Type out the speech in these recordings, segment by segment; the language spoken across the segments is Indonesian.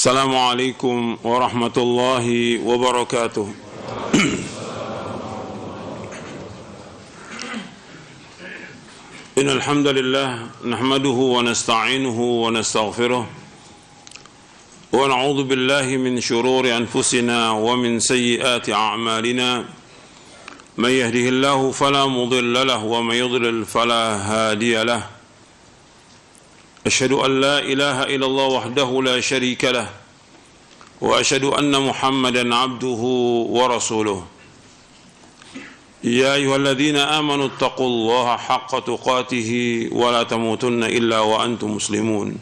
Assalamualaikum warahmatullahi wabarakatuh. Innal hamdalillah nahmaduhu wa nasta'inuhu wa nastaghfiruh wa na'udzu billahi min shururi anfusina wa min sayyiati a'malina. May yahdihillahu fala mudilla lahu wa may yudlil fala hadiya lahu. أشهد أن لا إله إلا الله وحده لا شريك له وأشهد أن محمدا عبده ورسوله يا أيها الذين آمنوا اتقوا الله حق تقاته ولا تموتن إلا وأنتم مسلمون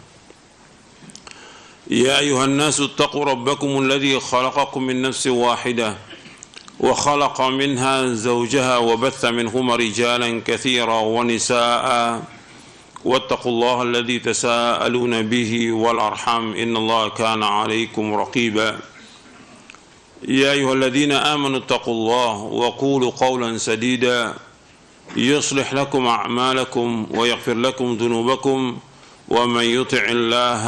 يا أيها الناس اتقوا ربكم الذي خلقكم من نفس واحدة وخلق منها زوجها وبث منهما رجالا كثيرا ونساء واتقوا الله الذي تساءلون به والأرحام إن الله كان عليكم رقيبا يا أيها الذين آمنوا اتقوا الله وقولوا قولا سديدا يصلح لكم أعمالكم ويغفر لكم ذنوبكم ومن يطع الله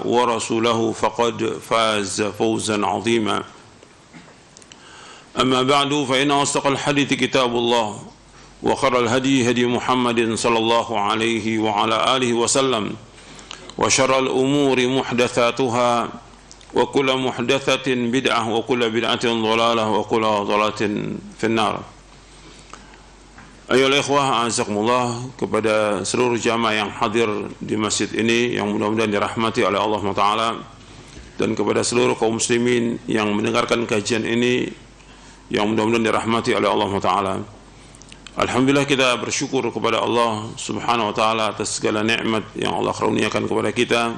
ورسوله فقد فاز فوزا عظيما أما بعد فإن أصدق الحديث كتاب الله وخير الهدي هدي محمد صلى الله عليه وعلى آله وسلم وشر الأمور محدثاتها وكل محدثة بدعة وكل بدعة ضلالة وكل ضلالة في النار. Ayolah ikhwah, azakumullah, kepada seluruh jamaah yang hadir di masjid ini yang mudah-mudahan dirahmati oleh Allah SWT, dan kepada seluruh kaum muslimin yang mendengarkan kajian ini yang mudah-mudahan dirahmati oleh Allah SWT. Alhamdulillah, kita bersyukur kepada Allah Subhanahu wa taala atas segala nikmat yang Allah karuniakan kepada kita.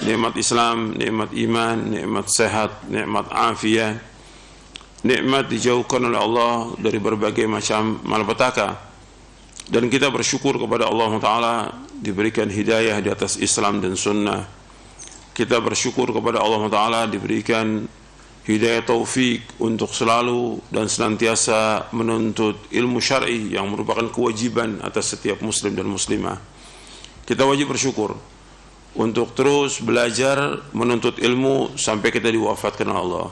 Nikmat Islam, nikmat iman, nikmat sehat, nikmat afiat. Nikmat dijauhkan oleh Allah dari berbagai macam malapetaka. Dan kita bersyukur kepada Allah taala diberikan hidayah di atas Islam dan sunnah. Kita bersyukur kepada Allah taala diberikan hidayah taufik untuk selalu dan senantiasa menuntut ilmu syar'i yang merupakan kewajiban atas setiap muslim dan muslimah. Kita wajib bersyukur untuk terus belajar menuntut ilmu sampai kita diwafatkan oleh Allah.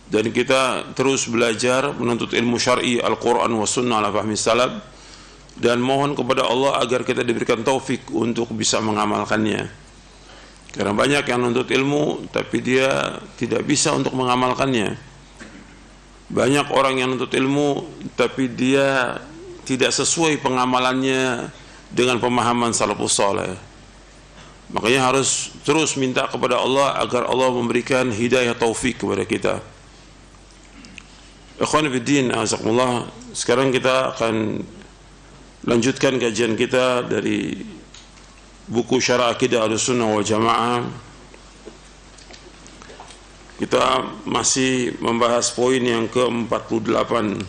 Dan kita terus belajar menuntut ilmu syar'i Al-Quran wa sunnah ala fahmi salaf, dan mohon kepada Allah agar kita diberikan taufik untuk bisa mengamalkannya. Karena banyak yang menuntut ilmu tapi dia tidak bisa untuk mengamalkannya. Banyak orang yang menuntut ilmu tapi dia tidak sesuai pengamalannya dengan pemahaman salafus saleh. Makanya harus terus minta kepada Allah agar Allah memberikan hidayah taufik kepada kita. Ikhwan fillah, azakumullah, sekarang kita akan lanjutkan kajian kita dari buku Syarah Aqidah Ahlussunnah wal Jamaah. Kita masih membahas poin yang ke-48.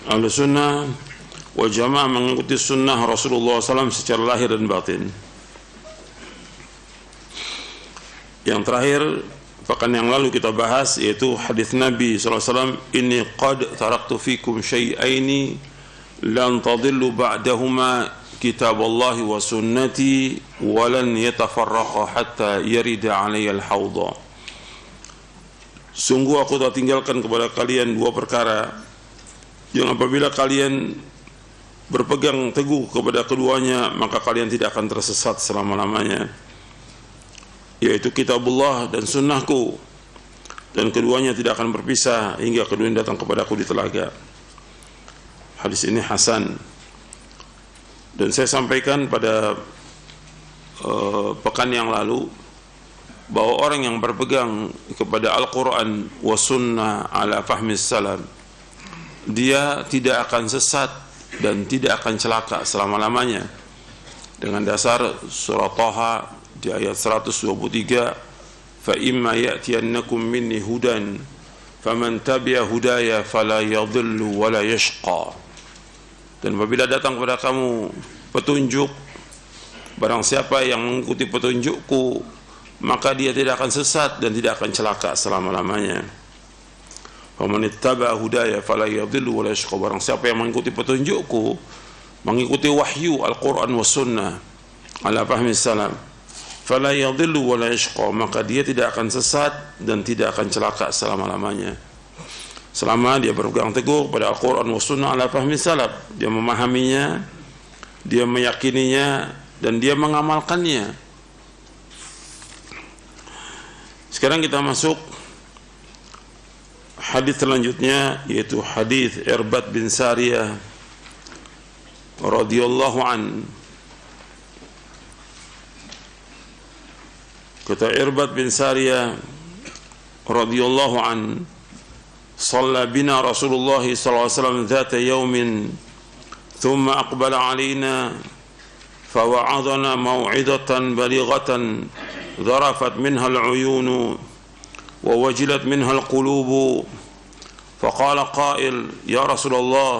Ahlussunnah wal Jamaah mengikuti sunnah Rasulullah SAW secara lahir dan batin. Yang terakhir, pekan yang lalu kita bahas, yaitu hadis Nabi SAW, "Inni qad taraktu fikum syai'aini lan tadillu ba'dahuma kitaballahi wa sunnati wa lan yatafarraqa hatta yarida 'alayya al-hawda." Sungguh aku telah tinggalkan kepada kalian dua perkara yang apabila kalian berpegang teguh kepada keduanya maka kalian tidak akan tersesat selama-lamanya, yaitu kitabullah dan sunnahku, dan keduanya tidak akan berpisah hingga keduanya datang kepadaku di telaga. Hadis ini hasan, dan saya sampaikan pada pekan yang lalu bahwa orang yang berpegang kepada Al-Quran wa sunnah ala fahmi salam, dia tidak akan sesat dan tidak akan celaka selama-lamanya, dengan dasar surah Taha di ayat 123, "Fa imma ya'tiyannakum minni hudan faman tabi'a hudaya fala yadhillu wa la yashqa." Dan apabila datang kepada kamu petunjuk, barang siapa yang mengikuti petunjukku maka dia tidak akan sesat dan tidak akan celaka selama-lamanya. Faman ittaba'a hudaya fala yadhillu wa la yashqa. Barang siapa yang mengikuti petunjukku, mengikuti wahyu Al-Quran was sunnah ala fahmi salam, fala yadhillu wa la yashqa, maka dia tidak akan sesat dan tidak akan celaka selama-lamanya. Selama dia berpegang teguh pada Al-Quran was sunnah ala fahmi salaf, dia memahaminya, dia meyakininya, dan dia mengamalkannya. Sekarang kita masuk hadis selanjutnya, yaitu hadis Irbad bin Sariyah radhiyallahu an. Kata Irbad bin Sariyah radhiyallahu an, صلى بنا رسول الله صلى الله عليه وسلم ذات يوم ثم أقبل علينا فوعظنا موعظة بليغة ذرفت منها العيون ووجلت منها القلوب، فقال قائل: يا رسول الله،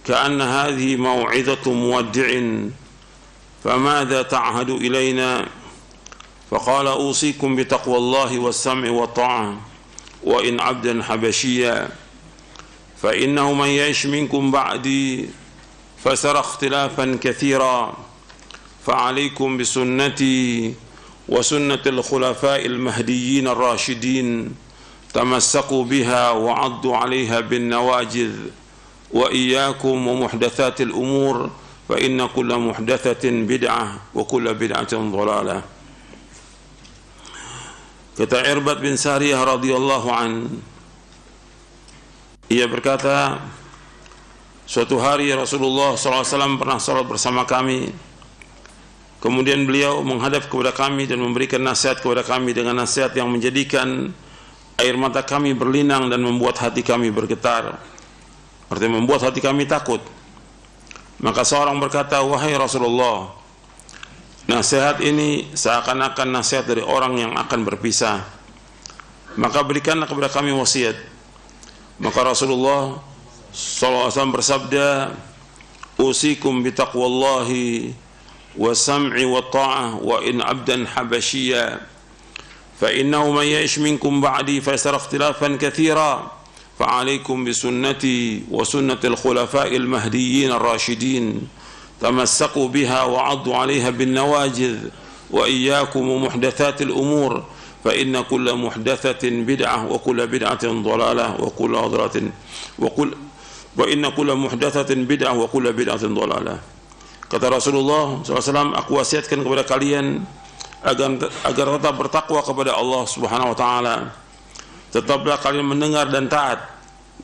كأن هذه موعظة مودع، فماذا تعهد إلينا؟ فقال: أوصيكم بتقوى الله والسمع والطاعة، وإن عبدا حبشيا، فإنه من يعش منكم بعدي فسيرى اختلافا كثيرا، فعليكم بسنتي وسنة الخلفاء المهديين الراشدين، تمسكوا بها وعضوا عليها بالنواجذ، وإياكم ومحدثات الأمور، فإن كل محدثة بدعة وكل بدعة ضلالة. Kata Irbad bin Sariyah radhiyallahu an, ia berkata, suatu hari Rasulullah SAW pernah salat bersama kami. Kemudian beliau menghadap kepada kami dan memberikan nasihat kepada kami dengan nasihat yang menjadikan air mata kami berlinang dan membuat hati kami bergetar. Artinya membuat hati kami takut. Maka seorang berkata, wahai Rasulullah, nasihat ini seakan-akan nasihat dari orang yang akan berpisah, maka berikanlah kepada kami wasiat. Maka Rasulullah SAW bersabda, usikum bitaqwallahi wa sam'i wa ta'ah, wa in abdan habasyiya, fa innahu man ya'ish minkum ba'di fa yasara ikhtilafan katsira, fa 'alaikum bi sunnati wa sunnati al-khulafa'il mahdiyyin ar-rasyidin, تمسكوا بها وعضوا عليها بالنواجذ، وإياكم ومحدثات الأمور، فإن كل محدثة بدعة وكل بدعة ضلالة وإن كل محدثة بدعة وكل بدعة ضلالة. Kata Rasulullah SAW, aku wasiatkan kepada kalian agar tetap bertakwa kepada Allah Subhanahu wa taala. Tetaplah kalian mendengar dan taat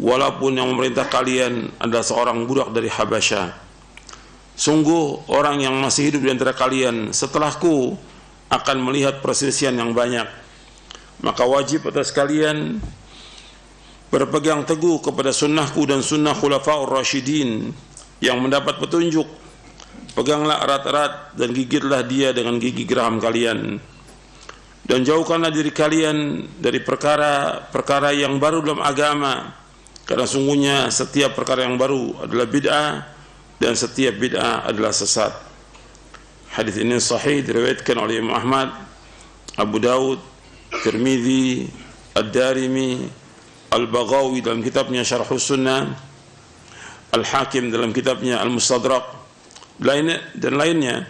walaupun yang memerintah kalian adalah seorang budak dari Habasyah. Sungguh orang yang masih hidup di antara kalian setelahku akan melihat perselisihan yang banyak. Maka wajib atas kalian berpegang teguh kepada sunnahku dan sunnah khulafaur rasyidin yang mendapat petunjuk. Peganglah erat-erat dan gigitlah dia dengan gigi geram kalian. Dan jauhkanlah diri kalian dari perkara-perkara yang baru dalam agama, karena sungguhnya setiap perkara yang baru adalah bid'ah dan setiap bid'ah adalah sesat. Hadis ini sahih, diriwayatkan oleh Imam Ahmad, Abu Daud, Tirmidzi, Ad-Darimi, Al-Baghawi dalam kitabnya Syarhus Sunnah, Al-Hakim dalam kitabnya Al-Mustadrak, dan lainnya.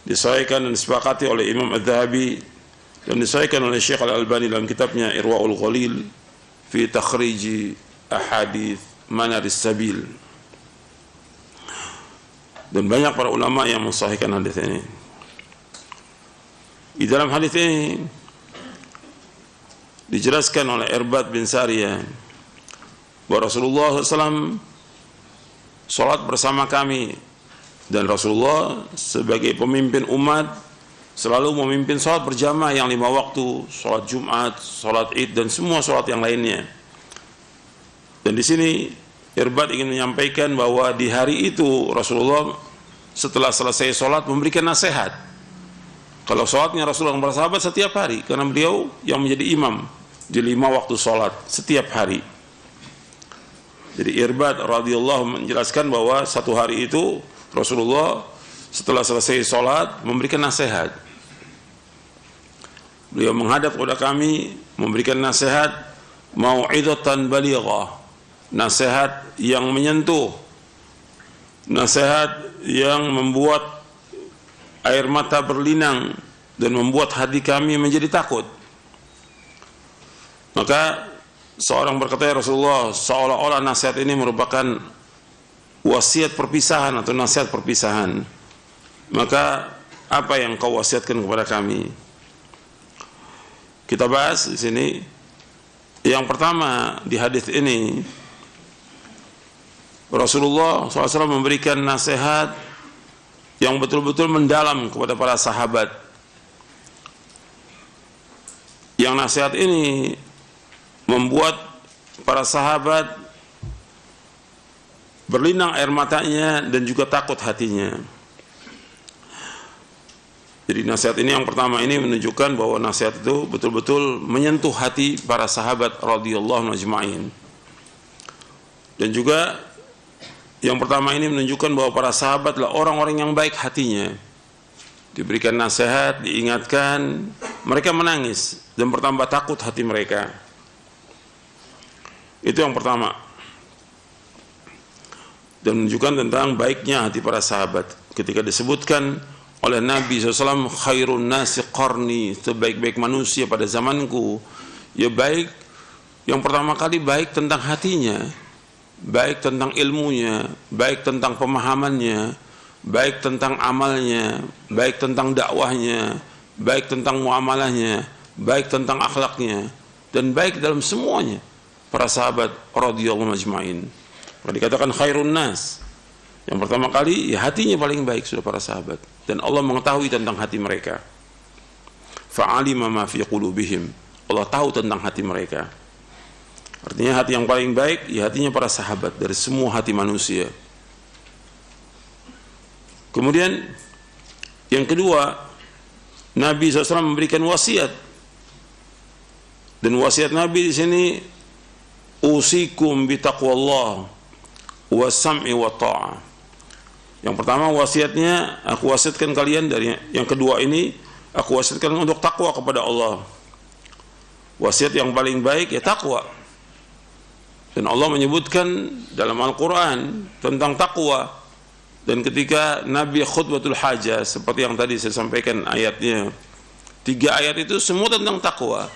Disahihkan dan disepakati oleh Imam Adz-Dzahabi dan disahihkan oleh Syekh Al-Albani dalam kitabnya Irwaul Ghalil fi takhrij ahadits Manaris Sabil. Dan banyak para ulama yang mensahihkan hadis ini. Di dalam hadis ini dijelaskan oleh Irbad bin Sariyah bahwa Rasulullah SAW salat bersama kami, dan Rasulullah sebagai pemimpin umat selalu memimpin salat berjamaah yang 5 waktu, salat Jumat, salat Id, dan semua salat yang lainnya. Dan di sini Irbad ingin menyampaikan bahwa di hari itu Rasulullah setelah selesai sholat memberikan nasihat. Kalau sholatnya Rasulullah para sahabat setiap hari, karena beliau yang menjadi imam di 5 waktu sholat setiap hari. Jadi Irbad radhiyallahu menjelaskan bahwa satu hari itu Rasulullah setelah selesai sholat memberikan nasihat. beliau menghadap kepada kami, memberikan nasihat mau'izatan balighah, nasihat yang menyentuh, nasihat yang membuat air mata berlinang dan membuat hati kami menjadi takut. Maka seorang berkata, ya Rasulullah, seolah-olah nasihat ini merupakan wasiat perpisahan atau nasihat perpisahan. Maka apa yang kau wasiatkan kepada kami? Kita bahas di sini. Yang pertama, di hadis ini Rasulullah SAW memberikan nasihat yang betul-betul mendalam kepada para sahabat. Yang nasihat ini membuat para sahabat berlinang air matanya dan juga takut hatinya. Jadi nasihat ini yang pertama ini menunjukkan bahwa nasihat itu betul-betul menyentuh hati para sahabat radhiyallahu ajma'in. Dan juga yang pertama ini menunjukkan bahwa para sahabat adalah orang-orang yang baik hatinya. Diberikan nasihat, diingatkan, mereka menangis dan bertambah takut hati mereka. Itu yang pertama. Dan menunjukkan tentang baiknya hati para sahabat. Ketika disebutkan oleh Nabi SAW, khairun nasi qarni, sebaik-baik manusia pada zamanku, ya baik, yang pertama kali baik tentang hatinya, baik tentang ilmunya, baik tentang pemahamannya, baik tentang amalnya, baik tentang dakwahnya, baik tentang muamalahnya, baik tentang akhlaknya, dan baik dalam semuanya para sahabat radhiyallahu ajma'in. Maka dikatakan khairun nas, yang pertama kali ya hatinya paling baik sudah para sahabat, dan Allah mengetahui tentang hati mereka. Fa'alima ma fi qulubihim, Allah tahu tentang hati mereka. Artinya hati yang paling baik ya hatinya para sahabat dari semua hati manusia. Kemudian yang kedua, Nabi SAW memberikan wasiat, dan wasiat Nabi di sini, usikum bi taqwallah wa sam'i wa ta'ah. Yang pertama wasiatnya, aku wasiatkan kalian, dari yang kedua ini aku wasiatkan untuk takwa kepada Allah. Wasiat yang paling baik ya takwa. Dan Allah menyebutkan dalam Al-Quran tentang takwa. Dan ketika Nabi khutbatul hajah, seperti yang tadi saya sampaikan ayatnya, 3 ayat itu semua tentang takwa.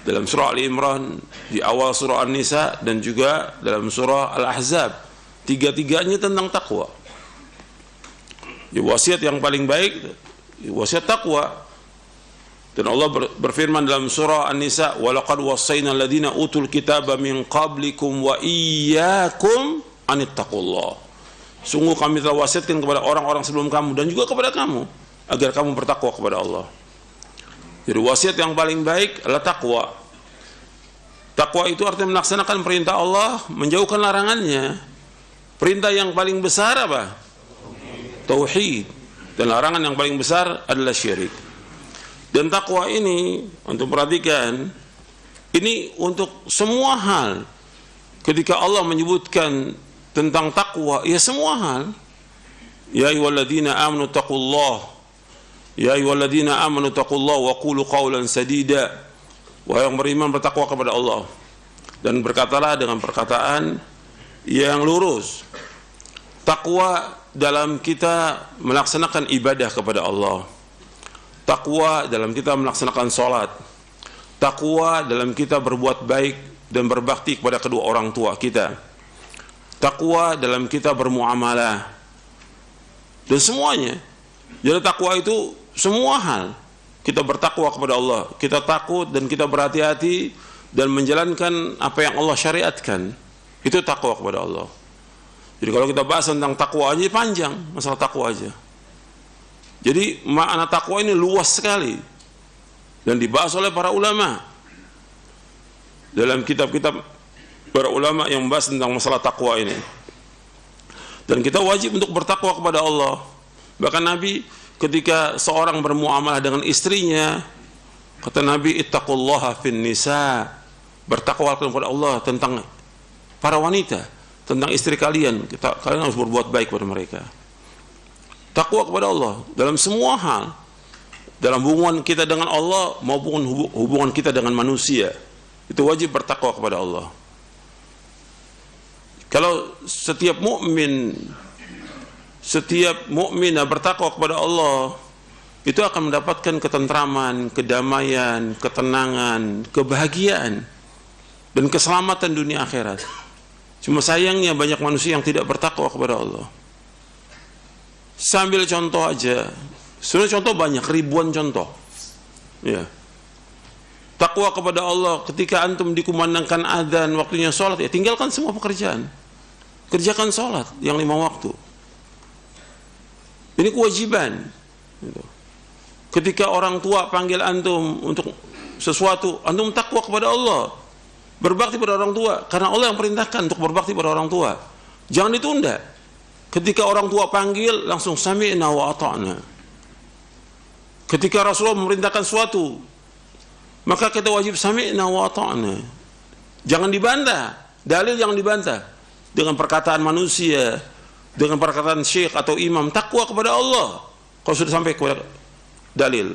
Dalam surah Al-Imran, di awal surah An-Nisa, dan juga dalam surah Al-Ahzab, 3-tiganya tentang takwa. Ya, wasiat yang paling baik ya, wasiat takwa. Dan Allah berfirman dalam surah An-Nisa, walaqad wassayna alladziina utul kitaba min qablikum wa iyyakum anittaqullah. Sungguh kami telah wasiatkan kepada orang-orang sebelum kamu dan juga kepada kamu agar kamu bertakwa kepada Allah. Jadi wasiat yang paling baik adalah takwa. Takwa itu artinya melaksanakan perintah Allah, menjauhkan larangannya. Perintah yang paling besar apa? Tauhid. Dan larangan yang paling besar adalah syirik. Dan takwa ini, untuk perhatikan, ini untuk semua hal. Ketika Allah menyebutkan tentang takwa, ya semua hal. Ya ayyuhalladzina amanu taqullah, ya ayyuhalladzina amanu taqullah wa qulu qawlan sadida. Wahai yang beriman, bertakwa kepada Allah dan berkatalah dengan perkataan yang lurus. Takwa dalam kita melaksanakan ibadah kepada Allah. Takwa dalam kita melaksanakan sholat. Takwa dalam kita berbuat baik dan berbakti kepada kedua orang tua kita. Takwa dalam kita bermuamalah. Dan semuanya. Jadi takwa itu semua hal. Kita bertakwa kepada Allah. Kita takut dan kita berhati-hati dan menjalankan apa yang Allah syariatkan. Itu takwa kepada Allah. Jadi kalau kita bahas tentang takwa aja panjang, masalah takwa aja. Jadi makna takwa ini luas sekali dan dibahas oleh para ulama dalam kitab-kitab para ulama yang membahas tentang masalah takwa ini. Dan kita wajib untuk bertakwa kepada Allah. Bahkan Nabi ketika seorang bermuamalah dengan istrinya, kata Nabi, ittaqullaha fin nisa, bertakwalah kepada Allah tentang para wanita, tentang istri kalian. Kalian harus berbuat baik kepada mereka. Takwa kepada Allah dalam semua hal. dalam hubungan kita dengan Allah maupun hubungan kita dengan manusia. Itu wajib bertakwa kepada Allah. Kalau setiap mukmin bertakwa kepada Allah, itu akan mendapatkan ketentraman, kedamaian, ketenangan, kebahagiaan, dan keselamatan dunia akhirat. Cuma sayangnya banyak manusia yang tidak bertakwa kepada Allah. Sambil contoh aja, sebenarnya contoh banyak, ribuan contoh. Ya. Takwa kepada Allah ketika antum dikumandangkan adzan, waktunya sholat, ya tinggalkan semua pekerjaan. Kerjakan sholat yang 5 waktu. Ini kewajiban. Ketika orang tua panggil antum untuk sesuatu, antum takwa kepada Allah. Berbakti pada orang tua, karena Allah yang perintahkan untuk berbakti pada orang tua. Jangan ditunda. Ketika orang tua panggil, langsung sami'na wa ata'na. Ketika Rasulullah memerintahkan sesuatu, maka kita wajib sami'na wa ata'na. Jangan dibantah, dalil jangan dibantah dengan perkataan manusia, dengan perkataan syekh atau imam. Takwa kepada Allah kalau sudah sampai kepada dalil.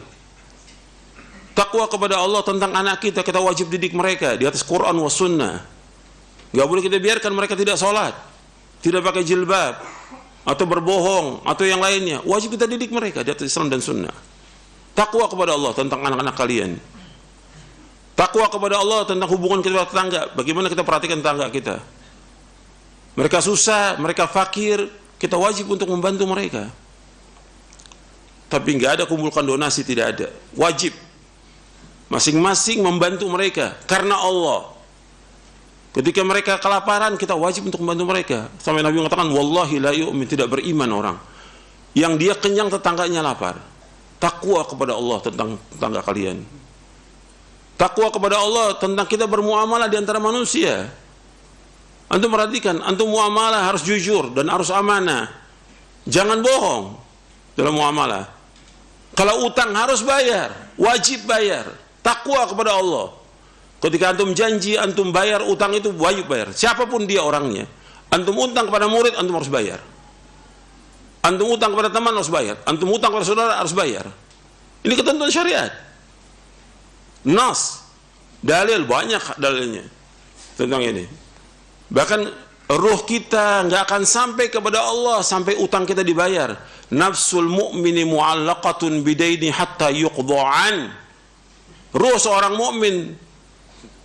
Takwa kepada Allah tentang anak kita, kita wajib didik mereka di atas Quran wa sunnah. Gak boleh kita biarkan mereka tidak sholat, tidak pakai jilbab, atau berbohong, atau yang lainnya. Wajib kita didik mereka di atas Islam dan sunnah. Takwa kepada Allah tentang anak-anak kalian. Takwa kepada Allah tentang hubungan kita tetangga. Bagaimana kita perhatikan tetangga kita. Mereka susah, mereka fakir, kita wajib untuk membantu mereka. Tapi nggak ada kumpulkan donasi, tidak ada. Wajib masing-masing membantu mereka karena Allah. Ketika mereka kelaparan, kita wajib untuk membantu mereka. Sampai Nabi mengatakan, wallahi la yu'min, tidak beriman orang yang dia kenyang tetangganya lapar. Takwa kepada Allah tentang tetangga kalian. Takwa kepada Allah tentang kita bermuamalah di antara manusia. Antum perhatikan, antum muamalah harus jujur dan harus amanah. Jangan bohong dalam muamalah. Kalau utang harus bayar, wajib bayar. Takwa kepada Allah. Ketika antum janji, antum bayar utang itu wajib bayar. Siapapun dia orangnya. Antum utang kepada murid, antum harus bayar. Antum utang kepada teman harus bayar. Antum utang kepada saudara harus bayar. Ini ketentuan syariat. Nas, dalil, banyak dalilnya tentang ini. Bahkan ruh kita nggak akan sampai kepada Allah sampai utang kita dibayar. Nafsul mu'mini mu'allaqatun bidaini hatta yuqda'an. Ruh seorang mukmin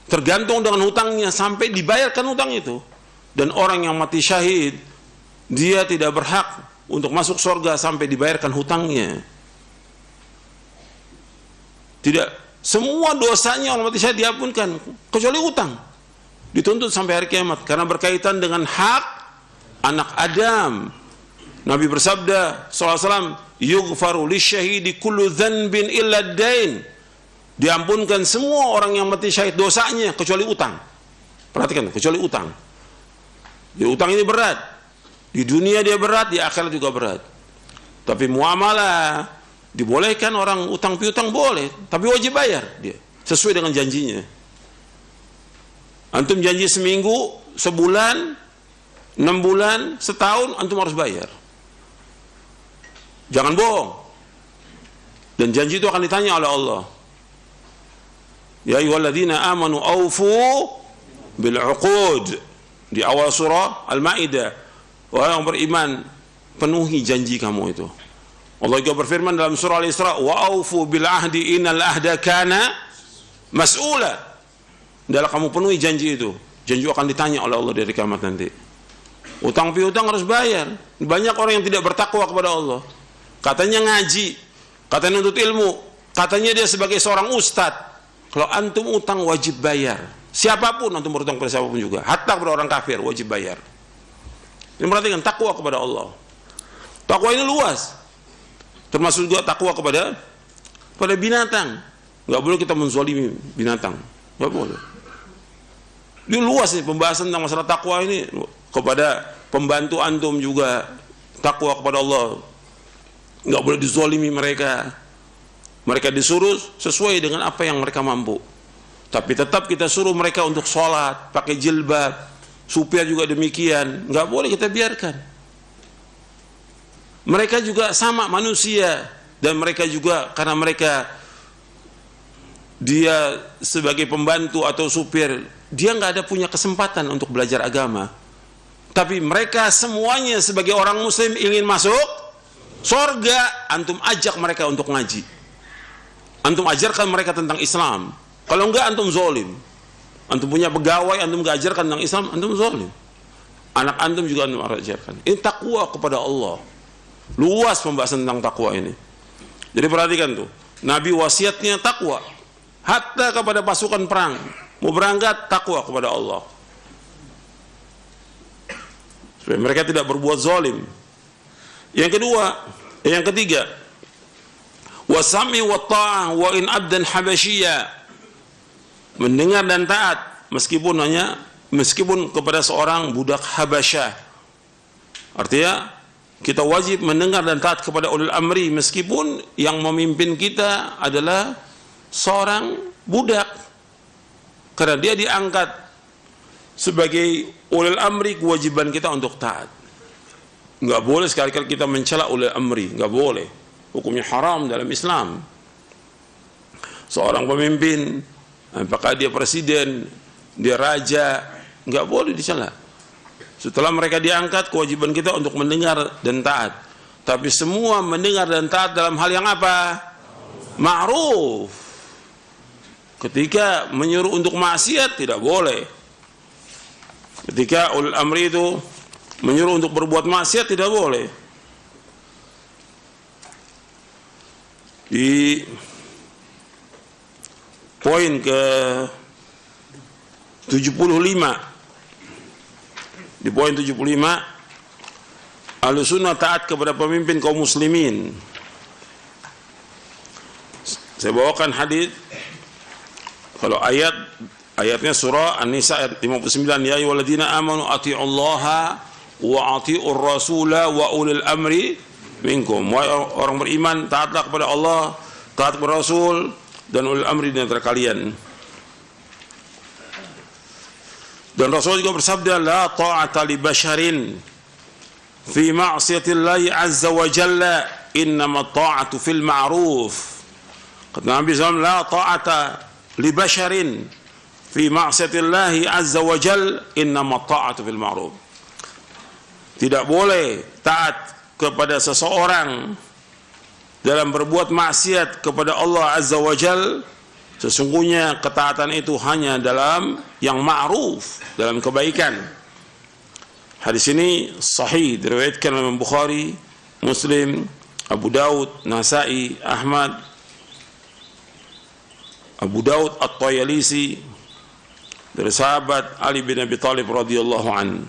tergantung dengan hutangnya sampai dibayarkan hutang itu. Dan orang yang mati syahid, dia tidak berhak untuk masuk surga sampai dibayarkan hutangnya. Tidak, semua dosanya orang mati syahid diampunkan kecuali utang. Dituntut sampai hari kiamat karena berkaitan dengan hak anak Adam. Nabi bersabda SAW, yughfaru lisyahidi kullu dhanbin illa ad-dain. Diampunkan semua orang yang mati syahid dosanya kecuali utang. Perhatikan, kecuali utang. Jadi utang ini berat. Di dunia dia berat, di akhirat juga berat. Tapi muamalah dibolehkan, orang utang piutang boleh, tapi wajib bayar dia sesuai dengan janjinya. Antum janji seminggu, sebulan, 6 bulan, setahun, antum harus bayar. Jangan bohong. Dan janji itu akan ditanya oleh Allah. Ya ayyuhalladzina amanu aufu bil uqud. Di awal surah Al-Maidah. Wahai yang beriman, penuhi janji kamu itu. Allah juga berfirman dalam surah Al-Isra, wa aufu bil ahdi innal ahda kana mas'ula. Adalah kamu penuhi janji itu. Janji akan ditanya oleh Allah dari kiamat nanti. Utang piutang harus bayar. Banyak orang yang tidak bertakwa kepada Allah. Katanya ngaji, katanya nuntut ilmu, katanya dia sebagai seorang ustadz. Kalau antum utang wajib bayar. Siapapun antum berutang kepada siapapun juga, hatta kepada orang kafir wajib bayar. Ini perhatikan takwa kepada Allah. Takwa ini luas. Termasuk juga takwa kepada binatang. Enggak boleh kita menzalimi binatang. Enggak boleh. Ini luas nih pembahasan tentang masalah takwa ini. Kepada pembantu antum juga takwa kepada Allah. Enggak boleh dizalimi mereka. Mereka disuruh sesuai dengan apa yang mereka mampu. Tapi tetap kita suruh mereka untuk sholat, pakai jilbab. Supir juga demikian. Enggak boleh kita biarkan. Mereka juga sama manusia. dan mereka juga karena mereka dia sebagai pembantu atau supir, dia nggak ada punya kesempatan untuk belajar agama. Tapi mereka semuanya sebagai orang muslim ingin masuk surga, antum ajak mereka untuk ngaji. Antum ajarkan mereka tentang Islam. Kalau enggak, antum zolim. Antum punya pegawai, antum nggak ajarkan tentang Islam, antum zolim. Anak antum juga antum ajarkan. Ini takwa kepada Allah. Luas pembahasan tentang takwa ini. Jadi perhatikan tuh, Nabi wasiatnya takwa. Hatta kepada pasukan perang, mau berangkat takwa kepada Allah. Supaya mereka tidak berbuat zalim. Yang ketiga, wasami wa ta'ah wa in abdan habasyiya. Mendengar dan taat meskipun kepada seorang budak Habasyah. Artinya kita wajib mendengar dan taat kepada ulil amri meskipun yang memimpin kita adalah seorang budak, karena dia diangkat sebagai ulil amri, kewajiban kita untuk taat. Nggak boleh sekali-kali kita mencela ulil amri, nggak boleh, hukumnya haram dalam Islam. Seorang pemimpin, apakah dia presiden, dia raja, nggak boleh dicela. Setelah mereka diangkat, kewajiban kita untuk mendengar dan taat. Tapi semua mendengar dan taat dalam hal yang apa? Ma'ruf. Ketika menyuruh untuk maksiat tidak boleh. Ketika ulil amri itu menyuruh untuk berbuat maksiat tidak boleh. Di poin ke 75, di poin 75, Ahlussunnah taat kepada pemimpin kaum muslimin. Saya bawakan hadis. Kalau ayatnya surah An-Nisa ayat 59, ya ayyuhalladzina amanu athi'ullaha wa athi'ur rasula wa ulil amri minkum. Wahai orang beriman, taatlah kepada Allah, taat kepada Rasul dan ulil amri di antara kalian. Dan Rasul juga bersabda, la ta'ata li basharin fi ma'siyatillahi azza wa jalla, innama ta'atu fil ma'ruf. Kata Nabi SAW, la ta'ata li basharin fi ma'siyatillahi azza wa jalla, innama ta'atu fil ma'ruf. Tidak boleh taat kepada seseorang dalam berbuat maksiat kepada Allah azza wa jalla. Sesungguhnya ketaatan itu hanya dalam yang ma'ruf, dalam kebaikan. Hadis ini sahih, diriwayatkan oleh Imam Bukhari, Muslim, Abu Daud, Nasai, Ahmad, Abu Daud At-Tayalisi dari sahabat Ali bin Abi Thalib radhiyallahu an.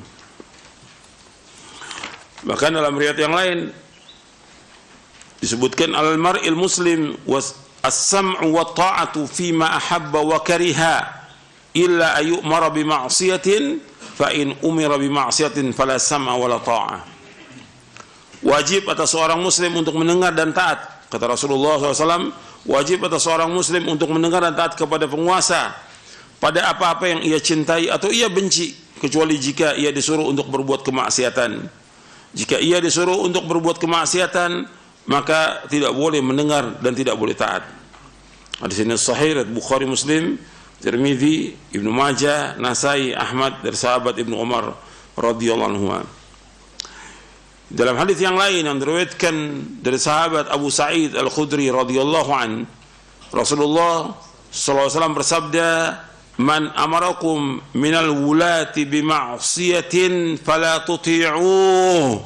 Bahkan dalam riwayat yang lain disebutkan al-mar'il muslim was as-sam'u wa ta'atu fima ahabba wa kariha illa ayyumara bi ma'siyatin fa in umira bi ma'siyatin fala sam'a wala ta'ah. Wajib atas seorang muslim untuk mendengar dan taat, kata Rasulullah SAW. Wajib atas seorang muslim untuk mendengar dan taat kepada penguasa pada apa-apa yang ia cintai atau ia benci, kecuali jika ia disuruh untuk berbuat kemaksiatan. Jika ia disuruh untuk berbuat kemaksiatan, maka tidak boleh mendengar dan tidak boleh taat. Hadis ini sahih, Bukhari, Muslim, Tirmidzi, Ibnu Majah, Nasai, Ahmad dari sahabat Ibnu Umar radhiyallahu anhu. Dalam hadis yang lain yang diriwayatkan dari sahabat Abu Sa'id Al-Khudri radhiyallahu an, Rasulullah sallallahu alaihi wasallam bersabda, "Man amarakum minal wulati bima'siyatin fala tuti'uh."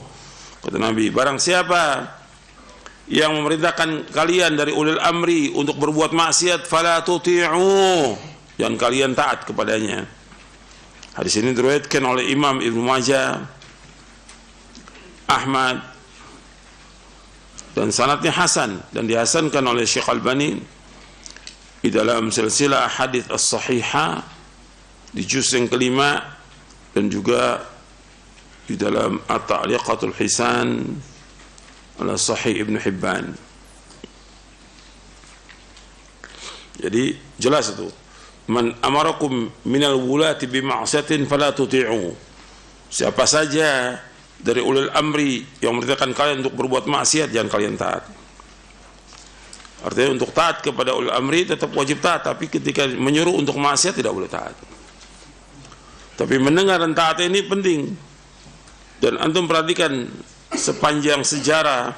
Kata Nabi, barang siapa yang memerintahkan kalian dari ulil amri untuk berbuat maksiat, fala tuti'uh, jangan kalian taat kepadanya. Hadis ini diriwayatkan oleh Imam Ibnu Majah, Ahmad, dan sanadnya hasan dan dihasankan oleh Syekh Albani di dalam silsilah hadits as-sahihah di juz yang kelima, dan juga di dalam At-Ta'liqatul Hisan ala Sahih Ibnu Hibban. Jadi jelas itu, man amarakum minal wulati bima'siyatin fala tuti'u. Siapa saja dari ulil amri yang memerintahkan kalian untuk berbuat maksiat, jangan kalian taat. Artinya untuk taat kepada ulil amri tetap wajib taat, tapi ketika menyuruh untuk maksiat tidak boleh taat. Tapi mendengar dan taat ini penting. Dan antum perhatikan sepanjang sejarah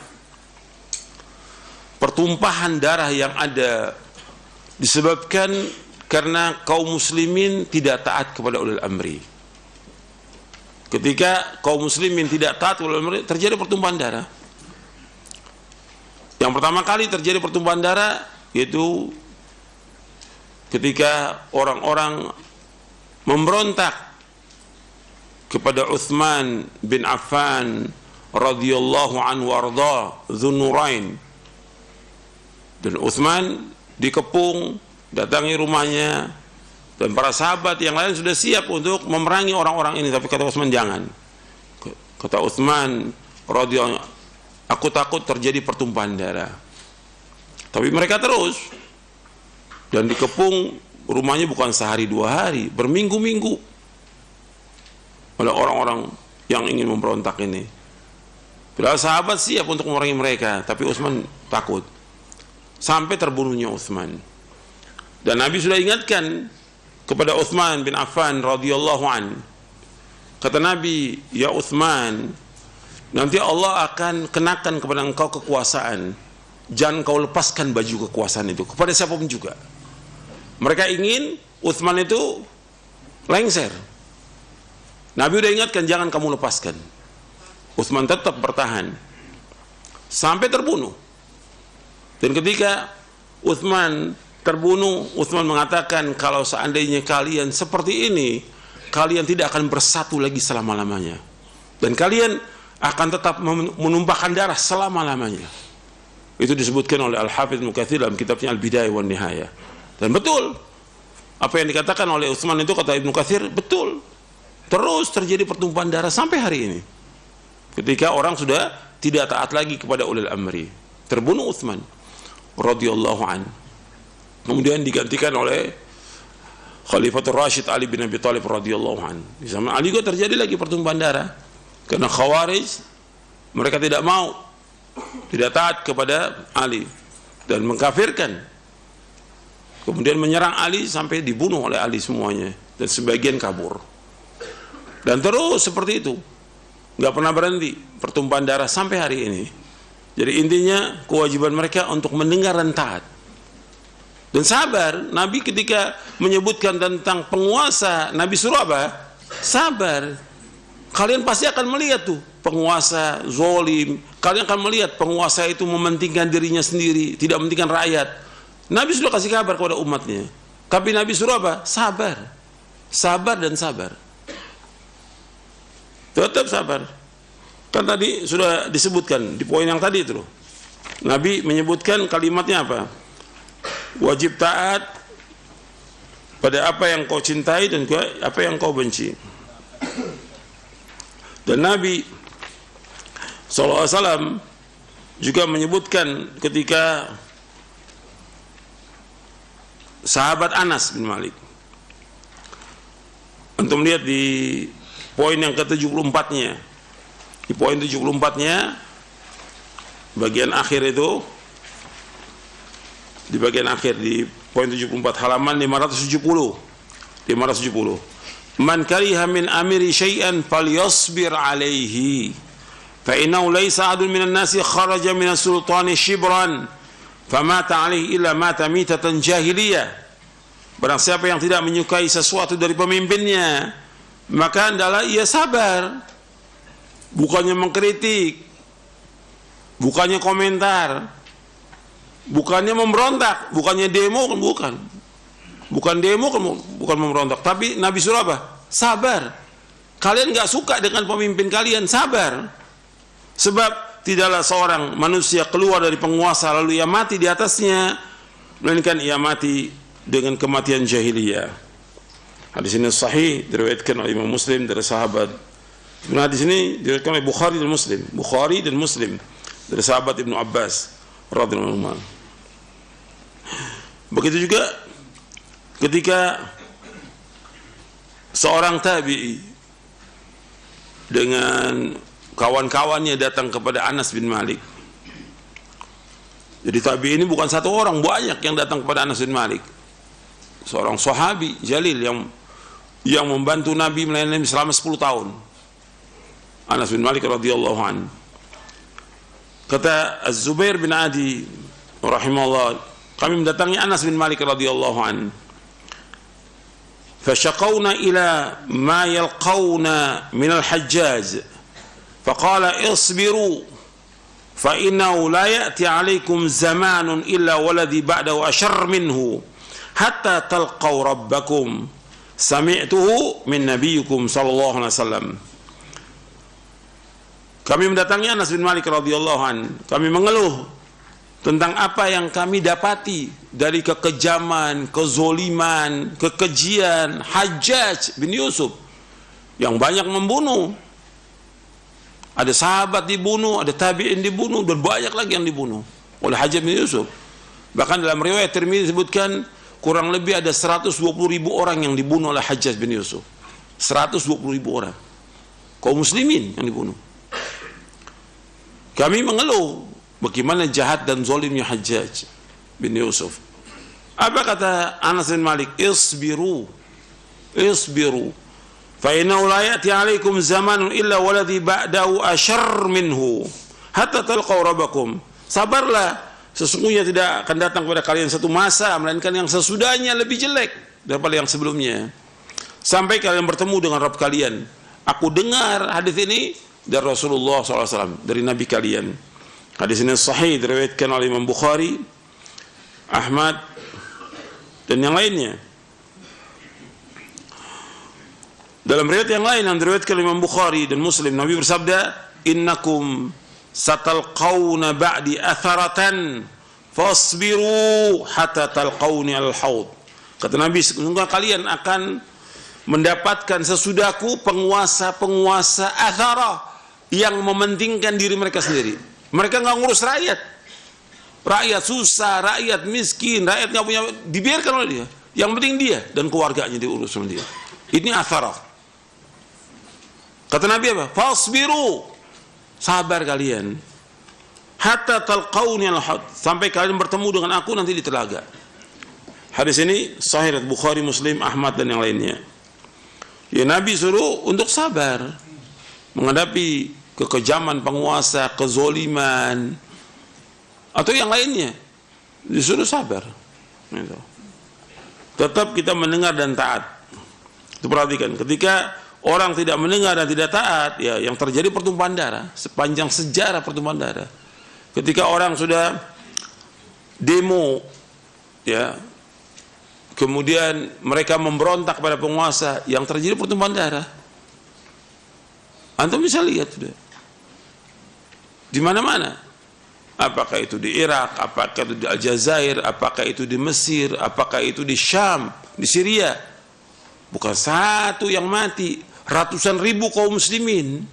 pertumpahan darah yang ada disebabkan karena kaum muslimin tidak taat kepada ulil amri. Ketika kaum muslimin tidak taat kepada ulil amri, terjadi pertumpahan darah. Yang pertama kali terjadi pertumpahan darah yaitu ketika orang-orang memberontak kepada Utsman bin Affan radhiyallahu anhu warda Dzunurain. Dan Utsman dikepung, datangi rumahnya, dan para sahabat yang lain sudah siap untuk memerangi orang-orang ini, tapi kata Utsman jangan. Kata Utsman radhiyallahu, aku takut terjadi pertumpahan darah. Tapi mereka terus, dan dikepung rumahnya bukan sehari dua hari, berminggu-minggu oleh orang-orang yang ingin memberontak ini. Padahal sahabat siap untuk memerangi mereka, tapi Utsman takut. Sampai terbunuhnya Utsman. Dan Nabi sudah ingatkan kepada Utsman bin Affan radhiyallahu an. Kata Nabi, ya Utsman, nanti Allah akan kenakan kepada engkau kekuasaan. Jangan kau lepaskan baju kekuasaan itu kepada siapapun juga. Mereka ingin Utsman itu lengser. Nabi sudah ingatkan, jangan kamu lepaskan. Utsman tetap bertahan sampai terbunuh. Dan ketika Utsman terbunuh, Utsman mengatakan, kalau seandainya kalian seperti ini, kalian tidak akan bersatu lagi selama-lamanya, dan kalian akan tetap menumpahkan darah selama-lamanya. Itu disebutkan oleh Al-Hafidz Ibnu Katsir dalam kitabnya Al-Bidayah wan Nihayah. Dan betul apa yang dikatakan oleh Utsman itu, kata Ibnu Katsir, betul. Terus terjadi pertumpahan darah sampai hari ini. Ketika orang sudah tidak taat lagi kepada ulil amri, terbunuh Utsman radhiyallahu an. Kemudian digantikan oleh Khalifatul Rasyid Ali bin Abi Thalib radhiyallahu an. Di zaman Ali juga terjadi lagi pertumpahan darah karena Khawarij, mereka tidak mau, tidak taat kepada Ali dan mengkafirkan. Kemudian menyerang Ali sampai dibunuh oleh Ali semuanya, dan sebagian kabur. Dan terus seperti itu, nggak pernah berhenti pertumpahan darah sampai hari ini. Jadi intinya kewajiban mereka untuk mendengar dan taat dan sabar. Nabi ketika menyebutkan tentang penguasa, Nabi suruh apa? Sabar. Kalian pasti akan melihat tuh penguasa zalim. Kalian akan melihat penguasa itu mementingkan dirinya sendiri, tidak mementingkan rakyat. Nabi sudah kasih kabar kepada umatnya. Tapi Nabi suruh apa? Sabar. Sabar dan sabar. Tetap sabar. Kan tadi sudah disebutkan di poin yang tadi itu loh. Nabi menyebutkan kalimatnya apa? Wajib taat pada apa yang kau cintai dan apa yang kau benci. Dan Nabi SAW juga menyebutkan ketika sahabat Anas bin Malik. Antum lihat di poin yang ke-74-nya. Di poin 74-nya bagian akhir itu, di bagian akhir di poin 74 halaman 570. Man kariha min amiri syai'an falyasbir alaihi fa innahu laysa adun minan nasi kharaja minas sultani shibran famata alaihi illa mata mitatan jahiliyah. Barang siapa yang tidak menyukai sesuatu dari pemimpinnya, maka hendaklah ia sabar, bukannya mengkritik, bukannya komentar, bukannya memberontak, bukannya demo, bukan demo, bukan memberontak. Tapi Nabi suruh apa? Sabar. Kalian nggak suka dengan pemimpin kalian, sabar. Sebab tidaklah seorang manusia keluar dari penguasa lalu ia mati di atasnya, melainkan ia mati dengan kematian jahiliyah. Hadis ini sahih, diriwayatkan oleh Imam Muslim dari sahabat. Hadis ini diriwayatkan oleh Bukhari dan Muslim dari sahabat Ibnu Abbas radhiyallahu anhu. Begitu juga ketika seorang tabi'i dengan kawan-kawannya datang kepada Anas bin Malik Jadi tabi'in ini bukan satu orang, banyak yang datang kepada Anas bin Malik. Seorang sahabi jalil yang membantu Nabi melayani Nabi selama 10 tahun. Anas bin Malik radhiyallahu anhu. Kata Az-Zubair bin Adi rahimahullah, kami mendatangi Anas bin Malik radhiyallahu anhu. Fashaqawna ila ma yalqawna min al-Hajjaj. Faqala isbiru فإنه لا يأتي عليكم زمان إلا والذي بعده أشر منه حتى تلقوا ربكم سمعته من نبيكم صلى الله عليه وسلم. Kami mendatangi Anas bin Malik radhiyallahu an. Kami mengeluh tentang apa yang kami dapati dari kekejaman, kezoliman, kekejian Hajjaj bin Yusuf yang banyak membunuh. Ada sahabat dibunuh, ada tabi'in dibunuh, dan banyak lagi yang dibunuh oleh Hajjaj bin Yusuf. Bahkan dalam riwayat Tirmidzi disebutkan kurang lebih ada 120.000 orang yang dibunuh oleh Hajjaj bin Yusuf. 120.000 orang kaum muslimin yang dibunuh. Kami mengeluh bagaimana jahat dan zalimnya Hajjaj bin Yusuf. Apa kata Anas bin Malik? Isbiru فإنه لا يأتي عليكم زمان إلا والذي بعده أشر منه حتى تلقوا ربكم. Sabarlah, sesungguhnya tidak akan datang kepada kalian satu masa melainkan yang sesudahnya lebih jelek daripada yang sebelumnya, sampai kalian bertemu dengan Rabb kalian. Aku dengar hadis ini dari Rasulullah SAW, dari Nabi kalian. Hadis ini sahih, diriwayatkan oleh Imam Bukhari, Ahmad, dan yang lainnya. Dalam riwayat yang lain yang diriwayatkan Imam Bukhari dan Muslim, Nabi bersabda, "Innakum satalqawna ba'di atharatan fasbiru hatta talqawni al-haud." Kata Nabi, sesungguhnya kalian akan mendapatkan sesudahku penguasa-penguasa athara yang mementingkan diri mereka sendiri. Mereka nggak ngurus rakyat. Rakyat susah, rakyat miskin, rakyat nggak punya, dibiarkan oleh dia. Yang penting dia dan keluarganya diurus sama dia. Ini athara. Kata Nabi apa? Fasbiru, sabar kalian. Hatta talqawni al-haud, sampai kalian bertemu dengan aku nanti di telaga. Hadis ini sahih Bukhari, Muslim, Ahmad dan yang lainnya. Ya, Nabi suruh untuk sabar menghadapi kekejaman penguasa, kezoliman atau yang lainnya. Disuruh sabar. Tetap kita mendengar dan taat. Itu perhatikan, ketika orang tidak mendengar dan tidak taat, ya yang terjadi pertumpahan darah sepanjang sejarah pertumpahan darah. Ketika orang sudah demo, ya, kemudian mereka memberontak pada penguasa, yang terjadi pertumpahan darah. Antum bisa lihat sudah di mana-mana. Apakah itu di Irak, apakah itu di Aljazair, apakah itu di Mesir, apakah itu di Syam, di Syria. Bukan satu yang mati, ratusan ribu kaum muslimin.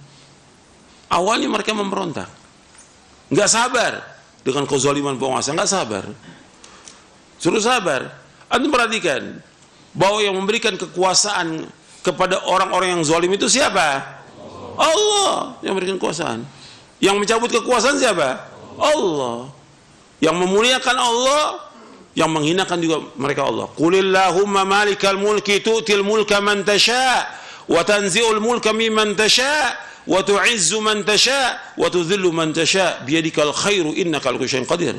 Awalnya mereka memberontak, nggak sabar dengan kezaliman penguasa, nggak sabar. Suruh sabar. Antum perhatikan bahwa yang memberikan kekuasaan kepada orang-orang yang zalim itu siapa? Allah yang memberikan kekuasaan. Yang mencabut kekuasaan siapa? Allah. Yang memuliakan Allah, yang menghinakan juga mereka Allah. Qulillahumma malikal mulki tu'til mulka man tasha' wa tanzi'ul mulka mimman tasha' wa tu'izzu man tasha' wa tudhillu man tasha' biyadikal khairu innaka ala kulli syai'in qadir.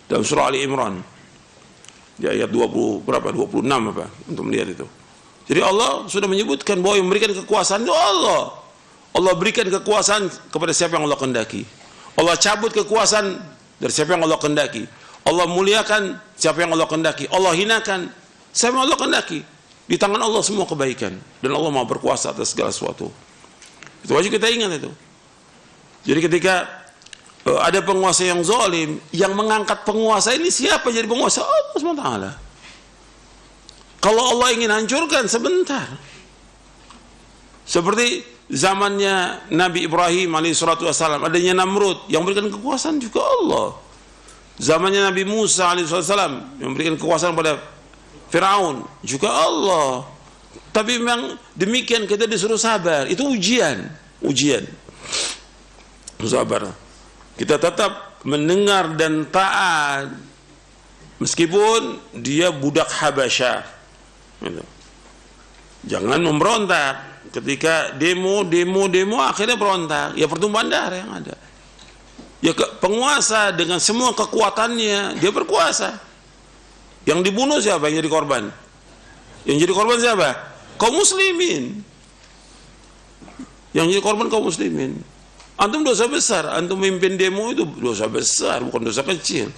Dalam surah Ali Imran. Di ayat 20 berapa? 26 apa? Untuk melihat itu. Jadi Allah sudah menyebutkan bahwa yang memberikan kekuasaan itu Allah. Allah berikan kekuasaan kepada siapa yang Allah kehendaki. Allah cabut kekuasaan dari siapa yang Allah kehendaki. Allah muliakan siapa yang Allah kehendaki. Allah hinakan siapa yang Allah kehendaki. Di tangan Allah semua kebaikan, dan Allah Maha berkuasa atas segala sesuatu. Itu wajib kita ingat itu. Jadi ketika ada penguasa yang zalim, yang mengangkat penguasa ini siapa jadi penguasa? Allah SWT. Kalau Allah ingin hancurkan sebentar. Seperti zamannya Nabi Ibrahim alaihissalam, adanya Namrud yang memberikan kekuasaan juga Allah. Zamannya Nabi Musa alaihissalam yang memberikan kekuasaan pada Firaun juga Allah. Tapi memang demikian kita disuruh sabar. Itu ujian. Sabar. Kita tetap mendengar dan taat meskipun dia budak Habasyah. Gitu. Jangan memberontak ketika demo akhirnya berontak. Ya pertumpahan darah yang ada. Ya penguasa dengan semua kekuatannya dia berkuasa. Yang dibunuh siapa? Yang jadi korban? Yang jadi korban siapa? Kaum muslimin. Yang jadi korban kaum muslimin. Antum dosa besar, antum memimpin demo itu dosa besar, bukan dosa kecil.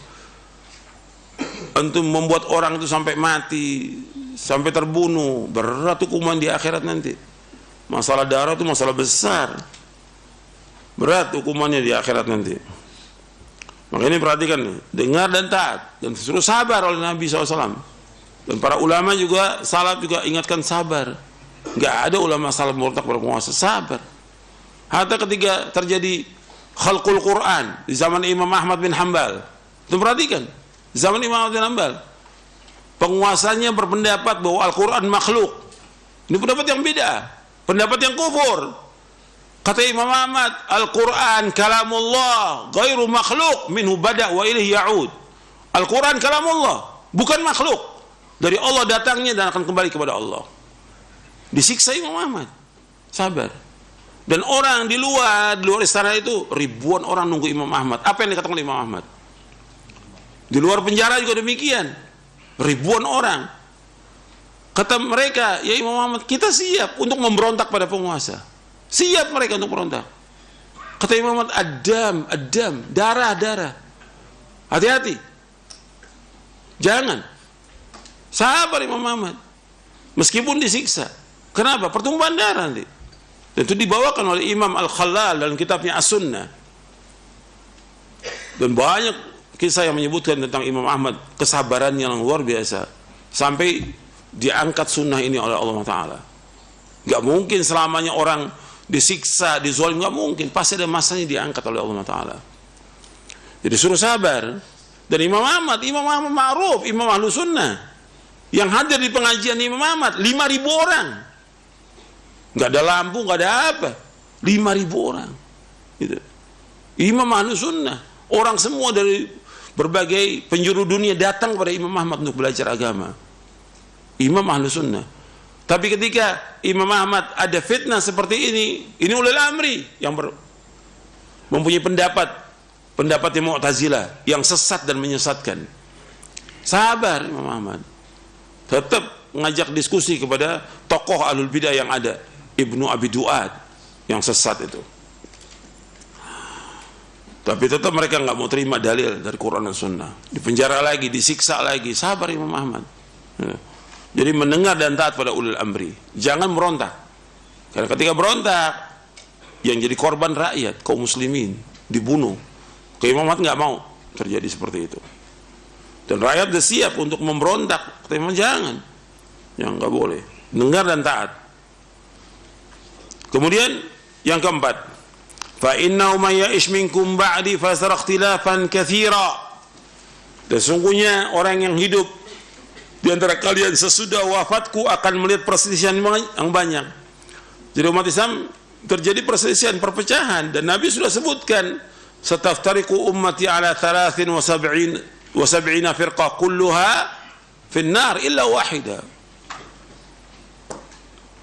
Antum membuat orang itu sampai mati, sampai terbunuh, berat hukuman di akhirat nanti. Masalah darah itu masalah besar, berat hukumannya di akhirat nanti. Makanya perhatikan, dengar dan taat, dan suruh sabar oleh Nabi SAW. Dan para ulama juga, salaf juga ingatkan sabar. Nggak ada ulama salaf murtad pada penguasa, sabar. Hatta ketika terjadi khalqul Quran di zaman Imam Ahmad bin Hanbal, itu perhatikan, zaman Imam Ahmad bin Hanbal, penguasanya berpendapat bahwa Al-Quran makhluk. Ini pendapat yang beda, pendapat yang kufur. Kata Imam Ahmad, Al-Quran kalamullah ghairu makhluk minhu bada' wa ilaihi ya'ud. Al-Quran kalamullah, bukan makhluk, dari Allah datangnya dan akan kembali kepada Allah. Disiksa Imam Ahmad, sabar. Dan orang di luar istana itu ribuan orang nunggu Imam Ahmad. Apa yang dikatakan oleh Imam Ahmad? Di luar penjara juga demikian, ribuan orang. Kata mereka, ya Imam Ahmad, kita siap untuk memberontak pada penguasa. Siap mereka untuk berontak. Kata Imam Ahmad, adam, darah. Hati-hati. Jangan. Sabar Imam Ahmad. Meskipun disiksa. Kenapa? Pertumpahan darah nanti. Dan itu dibawakan oleh Imam Al-Khalal dalam kitabnya As-Sunnah. Dan banyak kisah yang menyebutkan tentang Imam Ahmad, kesabarannya yang luar biasa. Sampai diangkat sunnah ini oleh Allah Ta'ala. Gak mungkin selamanya orang disiksa, dizolim, gak mungkin. Pasti ada masanya diangkat oleh Allah Ta'ala. Jadi suruh sabar. Dan Imam Ahmad ma'ruf, Imam Ahlu Sunnah. Yang hadir di pengajian Imam Ahmad 5.000 orang. Nggak ada lampu, nggak ada apa, 5.000 orang gitu. Imam Ahlu Sunnah, orang semua dari berbagai penjuru dunia datang kepada Imam Ahmad untuk belajar agama. Imam Ahlu Sunnah. Tapi ketika Imam Ahmad ada fitnah seperti ini ulil amri yang mempunyai pendapat yang Mu'tazilah, yang sesat dan menyesatkan. Sabar Imam Ahmad, tetap mengajak diskusi kepada tokoh ahlul bidah yang ada, Ibnu Abi Du'ad yang sesat itu. Tapi tetap mereka nggak mau terima dalil dari Quran dan Sunnah. Dipenjara lagi, disiksa lagi. Sabar Imam Ahmad. Jadi mendengar dan taat pada ulil amri. Jangan merontak. Karena ketika berontak, yang jadi korban rakyat, kaum muslimin, dibunuh. Imam Ahmad nggak mau terjadi seperti itu. Dan rakyat sudah siap untuk memberontak. Kata Imam, jangan. Yang nggak boleh. Dengar dan taat. Kemudian yang keempat, fa innahu may ya'ish minkum ba'di fasara ikhtilafan katsira. Dan sungguhnya orang yang hidup di antara kalian sesudah wafatku akan melihat perselisihan yang banyak. Jadi umat Islam terjadi perselisihan, perpecahan, dan Nabi sudah sebutkan, sataftariqu ummati ala 73 firqah kulluha finnar illa wahida.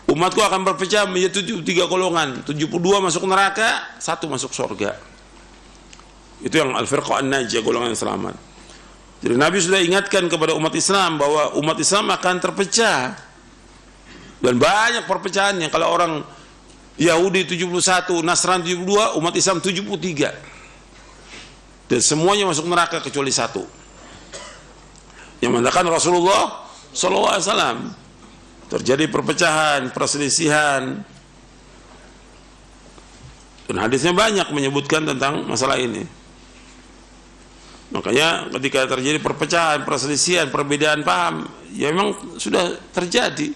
Umatku akan berpecah menjadi 73 golongan, 72 masuk neraka, 1 masuk surga. Itu yang al-firqah an-najiyah, golongan yang selamat. Jadi Nabi sudah ingatkan kepada umat Islam bahwa umat Islam akan terpecah. Dan banyak perpecahannya. Kalau orang Yahudi 71, Nasrani 72, umat Islam 73. Dan semuanya masuk neraka kecuali 1. Yang mengatakan Rasulullah SAW. Terjadi perpecahan, perselisihan, dan hadisnya banyak menyebutkan tentang masalah ini. Makanya ketika terjadi perpecahan, perselisihan, perbedaan paham, ya memang sudah terjadi.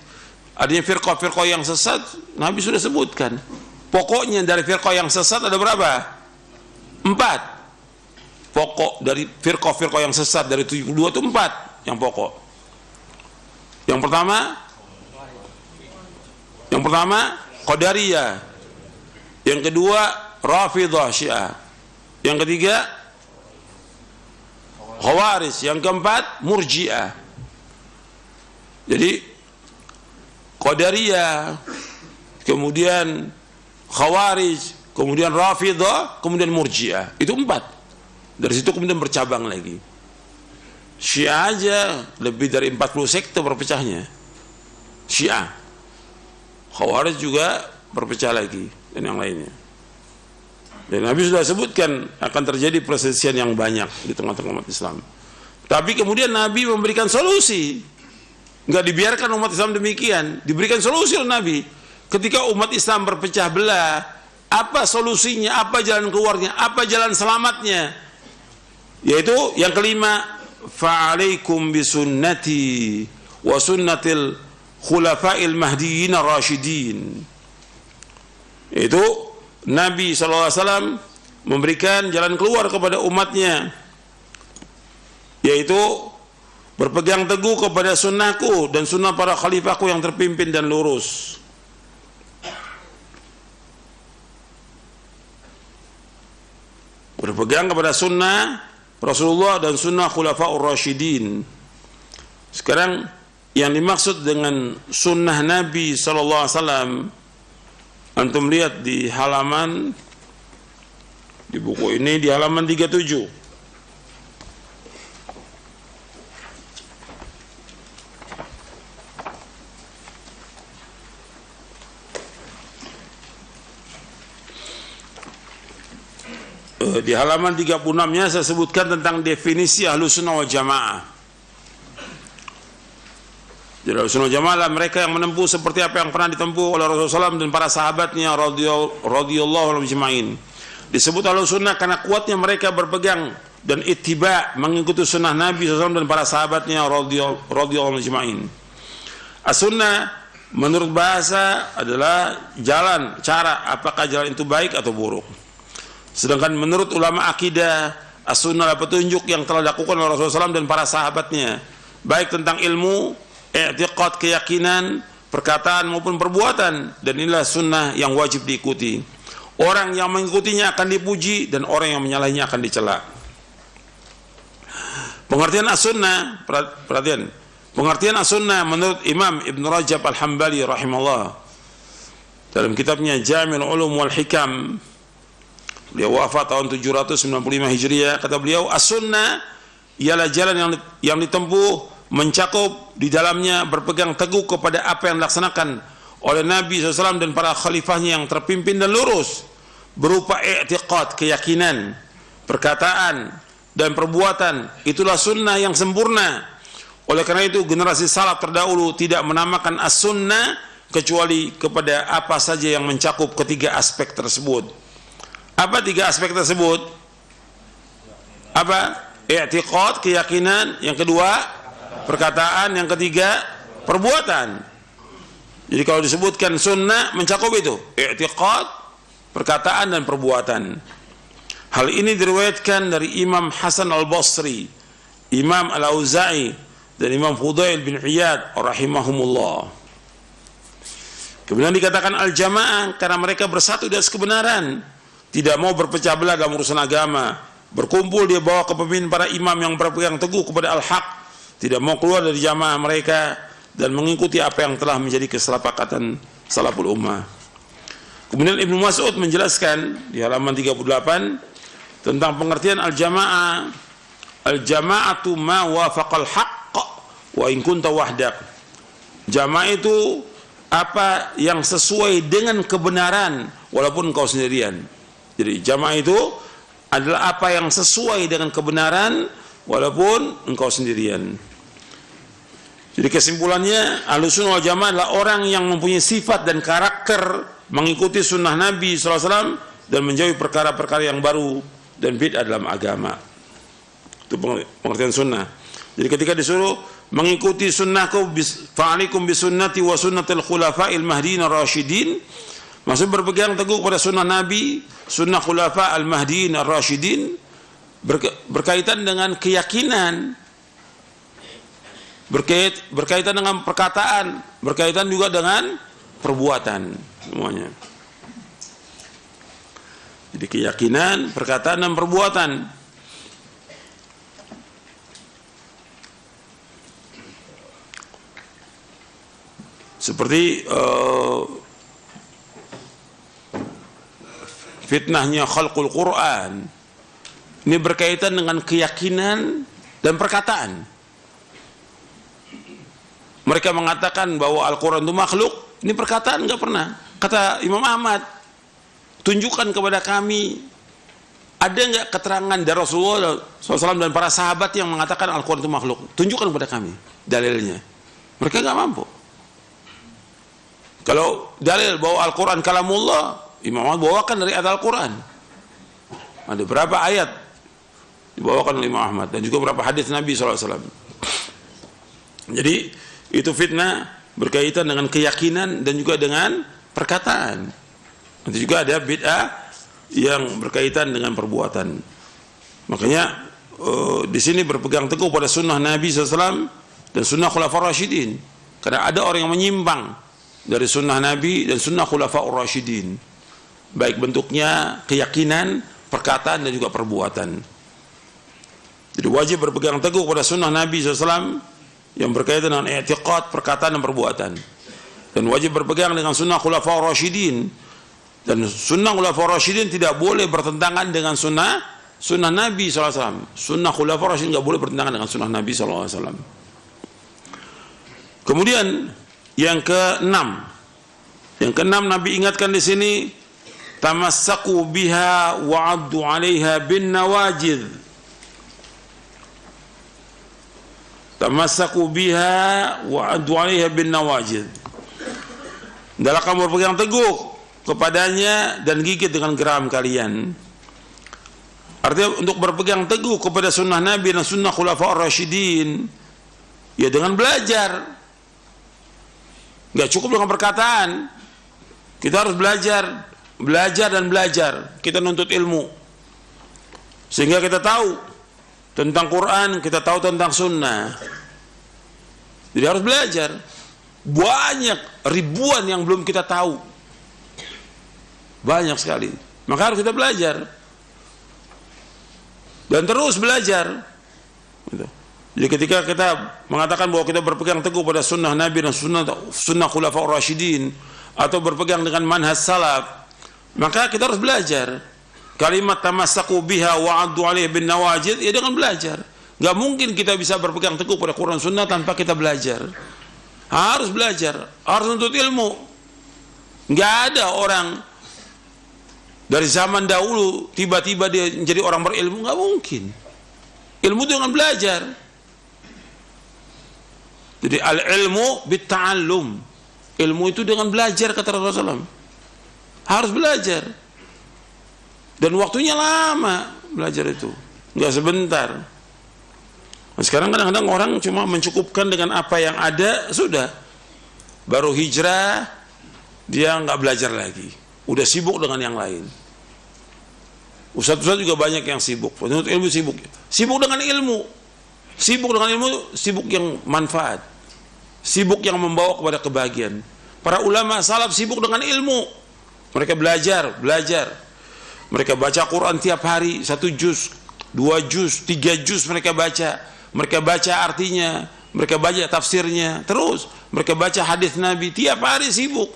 Adanya firqah-firqah yang sesat, Nabi sudah sebutkan. Pokoknya dari firqah yang sesat ada berapa? 4. Pokok dari firqah-firqah yang sesat dari 72 itu 4 yang pokok. Yang pertama Qadariyah, yang kedua Rafidhah Syiah, yang ketiga Khawarij. Yang keempat, Murji'ah. Jadi Qadariyah, kemudian Khawarij, kemudian Rafidhah, kemudian Murji'ah. Itu 4. Dari situ kemudian bercabang lagi. Syiah aja lebih dari 40 sekte berpecahnya. Syiah. Khawarij juga berpecah lagi, dan yang lainnya. Dan Nabi sudah sebutkan akan terjadi perselisihan yang banyak di tengah-tengah umat Islam. Tapi kemudian Nabi memberikan solusi. Enggak dibiarkan umat Islam demikian, diberikan solusi oleh Nabi. Ketika umat Islam berpecah belah, apa solusinya, apa jalan keluarnya, apa jalan selamatnya? Yaitu yang kelima, fa'alaikum bisunnati wa sunnatil khulafa'il mahdiyyin ar-rasyidin. Itu Nabi SAW memberikan jalan keluar kepada umatnya, yaitu berpegang teguh kepada sunnahku dan sunnah para khalifahku yang terpimpin dan lurus. Berpegang kepada sunnah Rasulullah dan sunnah khulafa'ur rasyidin. Sekarang yang dimaksud dengan sunnah Nabi SAW, antum lihat di halaman, di buku ini di halaman 37. Di halaman 36-nya saya sebutkan tentang definisi Ahlus Sunnah wal Jamaah. Jadi Ahlus Sunnah wal Jamaah adalah mereka yang menempuh seperti apa yang pernah ditempuh oleh Rasulullah SAW dan para sahabatnya radhiyallahu anhum ajma'in. Disebut Ahlus Sunnah karena kuatnya mereka berpegang dan ittiba, mengikuti sunnah Nabi SAW dan para sahabatnya radhiyallahu anhum ajma'in. As-Sunnah menurut bahasa adalah jalan, cara, apakah jalan itu baik atau buruk. Sedangkan menurut ulama akidah, as-sunnah adalah petunjuk yang telah dilakukan oleh Rasulullah SAW dan para sahabatnya, baik tentang ilmu, i'tiqad, keyakinan, perkataan maupun perbuatan, dan inilah sunnah yang wajib diikuti. Orang yang mengikutinya akan dipuji dan orang yang menyalahinya akan dicela. Pengertian as-sunnah, perhatian, pengertian as-sunnah menurut Imam Ibn Rajab Al-Hambali rahimahullah dalam kitabnya Jami'ul Ulum wal Hikam, beliau wafat tahun 795 Hijriah. Kata beliau, as-sunnah ialah jalan yang ditempuh, mencakup di dalamnya berpegang teguh kepada apa yang dilaksanakan oleh Nabi SAW dan para khalifahnya yang terpimpin dan lurus, berupa i'tiqad, keyakinan, perkataan dan perbuatan. Itulah sunnah yang sempurna. Oleh karena itu generasi salaf terdahulu tidak menamakan as-sunnah kecuali kepada apa saja yang mencakup ketiga aspek tersebut. Apa 3 aspek tersebut? Apa? I'tiqad, keyakinan. Yang kedua, perkataan. Yang ketiga, perbuatan. Jadi kalau disebutkan sunnah mencakup itu, i'tiqad, perkataan dan perbuatan. Hal ini diriwayatkan dari Imam Hasan Al-Basri, Imam Al-Auza'i dan Imam Fudail bin Iyad rahimahumullah. Kemudian dikatakan al-jamaah karena mereka bersatu di atas kebenaran, tidak mau berpecah belah dalam urusan agama, berkumpul di bawah kepemimpinan para imam yang berpegang teguh kepada al-haq, tidak mau keluar dari jamaah mereka dan mengikuti apa yang telah menjadi kesepakatan salaful ummah. Kemudian Ibnu Mas'ud menjelaskan di halaman 38 tentang pengertian al-jamaah. Al-jama'atu ma wafaqal haqq wa in kunta wahdak. Jamaah itu apa yang sesuai dengan kebenaran walaupun engkau sendirian. Jadi jamaah itu adalah apa yang sesuai dengan kebenaran walaupun engkau sendirian. Jadi kesimpulannya, Ahlus Sunnah wal Jamaah adalah orang yang mempunyai sifat dan karakter mengikuti sunnah Nabi SAW dan menjauhi perkara-perkara yang baru dan bid'ah dalam agama. Itu pengertian sunnah. Jadi ketika disuruh mengikuti sunnahku, fa'alikum bisunnati wa sunnatil khulafa'il mahdiyyin ar-rasyidin, maksud berpegang teguh pada sunnah Nabi, sunnah khulafa al-mahdiyyin ar-rasyidin, berkaitan dengan keyakinan, berkaitan dengan perkataan, berkaitan juga dengan perbuatan, semuanya. Jadi keyakinan, perkataan dan perbuatan. seperti fitnahnya khalqul Quran. Ini berkaitan dengan keyakinan dan perkataan. Mereka mengatakan bahwa Al-Quran itu makhluk. Ini perkataan nggak pernah. Kata Imam Ahmad, tunjukkan kepada kami ada nggak keterangan dari Rasulullah SAW dan para sahabat yang mengatakan Al-Quran itu makhluk. Tunjukkan kepada kami dalilnya. Mereka nggak mampu. Kalau dalil bahwa Al-Quran kalamullah, Imam Ahmad bawakan dari ayat Al-Quran. Ada berapa ayat dibawakan oleh Imam Ahmad dan juga berapa hadis Nabi SAW. Jadi itu fitnah berkaitan dengan keyakinan dan juga dengan perkataan. Nanti juga ada bid'ah yang berkaitan dengan perbuatan. Makanya di sini berpegang teguh pada sunnah Nabi SAW dan sunnah Khulafaur Rasyidin. Karena ada orang yang menyimpang dari sunnah Nabi dan sunnah Khulafaur Rasyidin, baik bentuknya keyakinan, perkataan dan juga perbuatan. Jadi wajib berpegang teguh pada sunnah Nabi SAW yang berkaitan dengan i'tiqad, perkataan dan perbuatan. Dan wajib berpegang dengan sunnah Khulafaur Rasyidin. Dan sunnah Khulafaur Rasyidin tidak boleh bertentangan dengan sunnah Nabi SAW. Sunnah Khulafaur Rasyidin tidak boleh bertentangan dengan sunnah Nabi SAW. Kemudian yang keenam Nabi ingatkan di sini, tamassaku biha wa'addu 'alaiha bin nawajid. Tamassaku biha wa'addu 'alaiha bin nawajid. Hendaklah kamu berpegang teguh kepadanya dan gigit dengan geram kalian. Artinya untuk berpegang teguh kepada sunnah Nabi dan sunnah Khulafaur Rasyidin, ya dengan belajar. Nggak cukup dengan perkataan. Kita harus belajar dan belajar. Kita nuntut ilmu sehingga kita tahu tentang Quran, kita tahu tentang sunnah. Jadi harus belajar. Banyak, ribuan yang belum kita tahu. Banyak sekali. Maka harus kita belajar dan terus belajar. Jadi ketika kita mengatakan bahwa kita berpegang teguh pada sunnah Nabi dan sunnah Khulafaur Rasyidin, atau berpegang dengan manhaj salaf, maka kita harus belajar. Kalimat tamassaku biha wa'addu 'alaiha bin nawajid, ya dengan belajar. Gak mungkin kita bisa berpegang teguh pada Quran sunnah tanpa kita belajar. Harus belajar, harus nuntut ilmu. Gak ada orang dari zaman dahulu tiba-tiba dia menjadi orang berilmu, gak mungkin. Ilmu dengan belajar. Jadi al-ilmu bit-ta'allum. Ilmu itu dengan belajar, kata Rasulullah SAW. Harus belajar. Dan waktunya lama belajar itu, nggak sebentar. Nah, sekarang kadang-kadang orang cuma mencukupkan dengan apa yang ada, sudah. Baru hijrah, dia nggak belajar lagi. Udah sibuk dengan yang lain. Ustadz juga banyak yang sibuk. Penuntut ilmu sibuk. Sibuk dengan ilmu. Sibuk dengan ilmu, sibuk yang manfaat. Sibuk yang membawa kepada kebahagiaan. Para ulama salaf sibuk dengan ilmu. Mereka belajar. Mereka baca Quran tiap hari, 1 juz, 2 juz, 3 juz mereka baca. Mereka baca artinya, mereka baca tafsirnya, terus mereka baca hadis Nabi, tiap hari sibuk.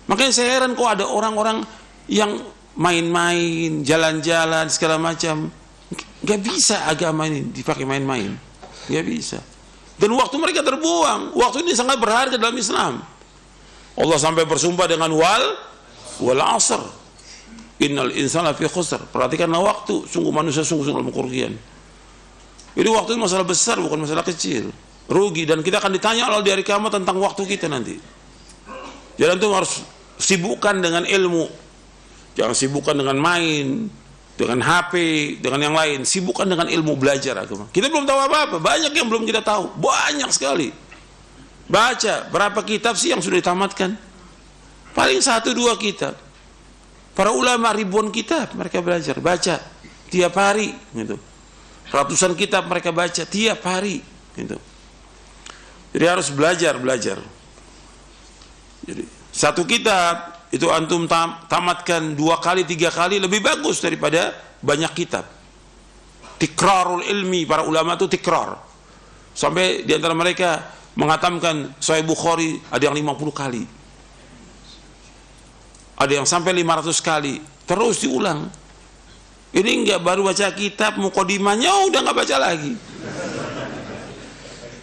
Makanya saya heran kok ada orang-orang yang main-main, jalan-jalan, segala macam. Gak bisa agama ini dipakai main-main. Gak bisa. Dan waktu mereka terbuang. Waktu ini sangat berharga dalam Islam. Allah sampai bersumpah dengan wal asr. Innal insana fi khusr. Perhatikanlah waktu. Sungguh manusia sungguh dalam kerugian. Jadi waktu ini masalah besar, bukan masalah kecil. Rugi, dan kita akan ditanya Allah di hari kiamat tentang waktu kita nanti. Jadi itu harus sibukkan dengan ilmu. Jangan sibukkan dengan main, dengan HP, dengan yang lain. Sibukkan dengan ilmu, belajar agama. Kita belum tahu apa-apa, banyak yang belum kita tahu, banyak sekali. Baca, berapa kitab sih yang sudah ditamatkan? Paling 1-2 kitab. Para ulama ribuan kitab mereka belajar, baca tiap hari gitu. Ratusan kitab mereka baca tiap hari gitu. Jadi harus belajar. Jadi 1 kitab itu antum tamatkan 2 kali 3 kali lebih bagus daripada banyak kitab. Tikrarul ilmi, para ulama itu tikrar. Sampai di antara mereka menghatamkan Sahih Bukhari, ada yang 50 kali. Ada yang sampai 500 kali. Terus diulang. Ini enggak baru baca kitab, mukadimahnya udah enggak baca lagi.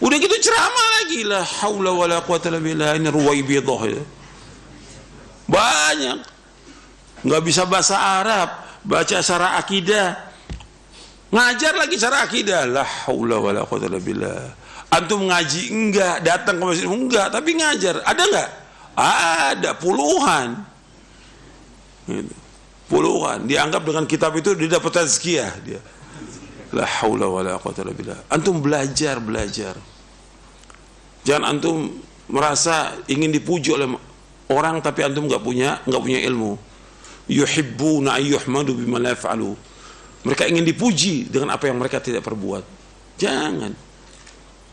Udah gitu ceramah lagi. La haula wala quwata illa billah. Ini ruwaibidah ya. Banyak. Enggak bisa bahasa Arab, baca secara akidah. Ngajar lagi cara akidah. La haula wala quwata illa billah. Antum ngaji enggak, datang ke masjid enggak, tapi ngajar. Ada enggak? Ada puluhan. Gitu. Puluhan. Dianggap dengan kitab itu dia dapat tazkiyah dia. La haula wala quwata illa billah. Antum belajar. Jangan antum merasa ingin dipuji oleh orang tapi antum enggak punya ilmu. Yuhibbuna ayyuhmadu bima la yaf'alu. Mereka ingin dipuji dengan apa yang mereka tidak perbuat. Jangan.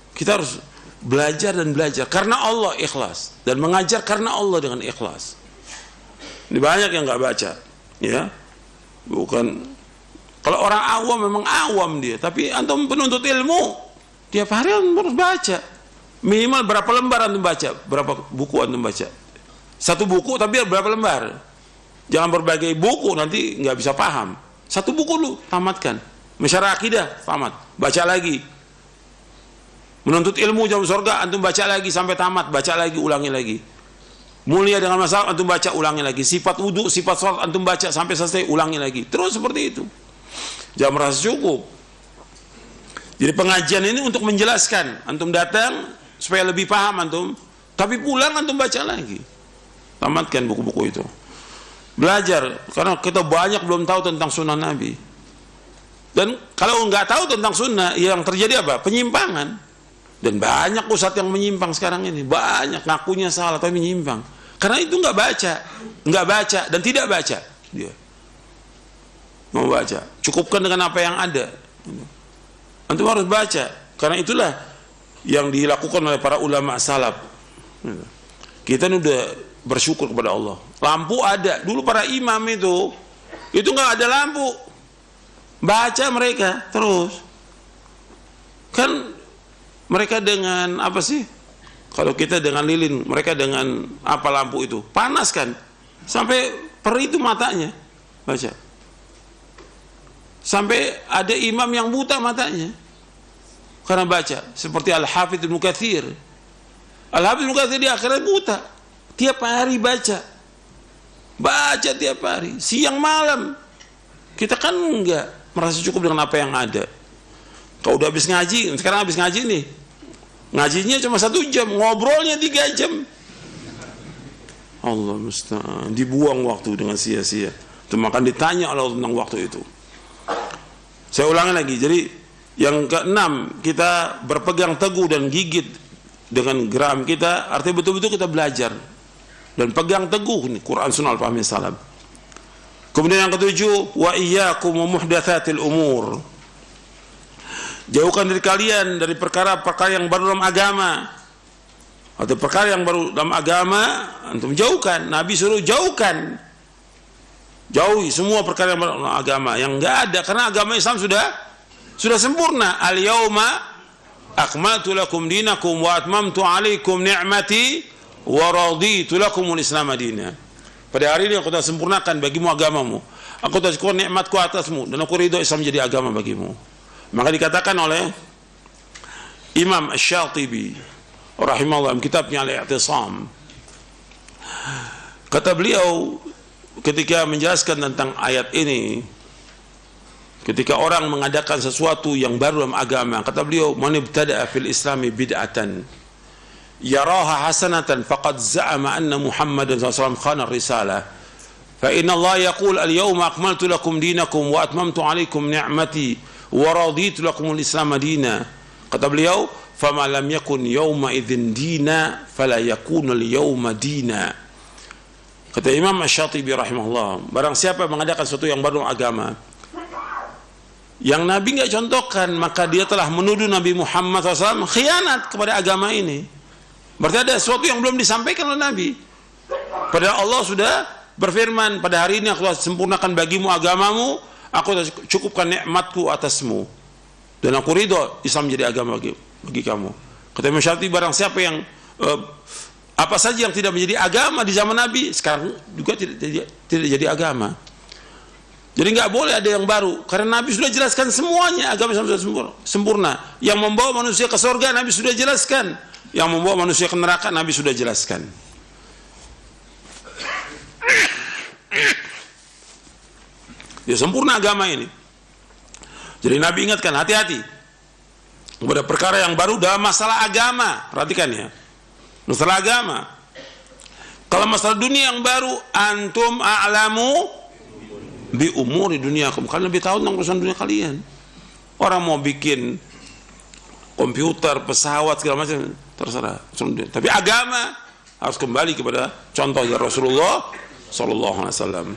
Kita harus belajar dan belajar karena Allah ikhlas dan mengajar karena Allah dengan ikhlas. Ini banyak yang nggak baca, ya. Bukan kalau orang awam memang awam dia, tapi antum penuntut ilmu tiap hari harus baca. Minimal berapa lembar antum baca, berapa buku antum baca. Satu buku tapi berapa lembar? Jangan berbagai buku nanti nggak bisa paham. Satu buku lu tamatkan. Masyarakat akidah tamat, baca lagi. Menuntut ilmu jauh surga antum baca lagi sampai tamat, baca lagi, ulangi lagi. Mulia dengan masalah antum baca, ulangi lagi. Sifat wudu, sifat salat antum baca sampai selesai, ulangi lagi. Terus seperti itu. Jangan merasa cukup. Jadi pengajian ini untuk menjelaskan. Antum datang supaya lebih paham antum, tapi pulang antum baca lagi. Tamatkan buku-buku itu. Belajar, karena kita banyak belum tahu tentang sunnah Nabi. Dan kalau nggak tahu tentang sunnah, yang terjadi apa? Penyimpangan. Dan banyak ustadz yang menyimpang sekarang ini. Banyak ngakunya salah tapi menyimpang. Karena itu nggak baca dan tidak baca dia. Mau baca, cukupkan dengan apa yang ada. Antum harus baca. Karena itulah yang dilakukan oleh para ulama salaf. Kita ini udah bersyukur kepada Allah. Lampu ada. Dulu para imam itu nggak ada lampu. Baca mereka terus. Kan mereka dengan apa sih? Kalau kita dengan lilin, mereka dengan apa lampu itu? Panas kan? Sampai perih itu matanya. Baca. Sampai ada imam yang buta matanya. Karena baca. Seperti Al-Hafidz Ibnu Katsir. Al-Hafidz Ibnu Katsir di akhirat buta. Tiap hari baca. Baca tiap hari. Siang malam. Kita kan enggak merasa cukup dengan apa yang ada. Kalau udah habis ngaji, sekarang habis ngaji nih. Ngajinya cuma 1 jam, ngobrolnya 3 jam. Allah musta'an. Dibuang waktu dengan sia-sia. Itu makan ditanya Allah tentang waktu itu. Saya ulangi lagi. Jadi yang keenam, kita berpegang teguh dan gigit dengan geram kita. Artinya betul-betul kita belajar dan pegang teguh nih Quran Sunnah Al-Fahmi Salam. Kemudian yang ketujuh, wa iyyakum wa muhdatsatil umur. Jauhkan diri kalian dari perkara-perkara yang baru dalam agama. Atau perkara yang baru dalam agama, antum jauhkan. Nabi suruh jauhkan. Jauhi semua perkara yang baru dalam agama yang enggak ada, karena agama Islam sudah sempurna. Al-yauma akmaltu lakum dinakum wa atmamtu alaikum ni'mati wa raditu lakumul Islam madina. Pada hari ini aku telah sempurnakan bagimu agamamu. Aku telah syukur nikmatku atasmu dan aku ridho Islam menjadi agama bagimu. Maka dikatakan oleh Imam Asy-Syatibi rahimahullah dalam kitabnya Al-I'tisam. Kata beliau ketika menjelaskan tentang ayat ini, ketika orang mengadakan sesuatu yang baru dalam agama, kata beliau, man ibtada'a fil islami bid'atan yaraha hasanatan faqad za'ama anna Muhammadan sallallahu alaihi wasallam khana risalah. Fa inna Allah yaqul al-yawma akmaltu lakum dinakum wa atmamtu alaikum ni'mati wa raditu lakumul Islam madina. Kata beliau, fama lam yakun yawma idzin dina fala yakunu al-yawma dina. Kata Imam Asy-Syatibi rahimahullah, barang siapa mengadakan sesuatu yang baru agama yang Nabi enggak contohkan, maka dia telah menuduh Nabi Muhammad SAW khianat kepada agama ini. Berarti ada sesuatu yang belum disampaikan oleh Nabi. Padahal Allah sudah berfirman, pada hari ini aku telah sempurnakan bagimu agamamu, aku telah cukupkan nikmatku atasmu, dan aku ridho Islam menjadi agama bagi kamu. Kata Imam Syafi'i, barang siapa yang apa saja yang tidak menjadi agama di zaman Nabi, sekarang juga tidak jadi agama. Jadi nggak boleh ada yang baru, karena Nabi sudah jelaskan semuanya, agama sudah sempurna. Yang membawa manusia ke surga Nabi sudah jelaskan, yang membawa manusia ke neraka Nabi sudah jelaskan. Ya, sempurna agama ini. Jadi Nabi ingatkan, hati-hati kepada perkara yang baru dalam masalah agama. Perhatikan ya, masalah agama. Kalau masalah dunia yang baru, antum a'lamu bi umuri dunyakum, kalian lebih tahu tentang urusan dunia kalian. Orang mau bikin komputer, pesawat, segala macam, terserah. Tapi agama harus kembali kepada contoh dari Rasulullah sallallahu alaihi wasallam.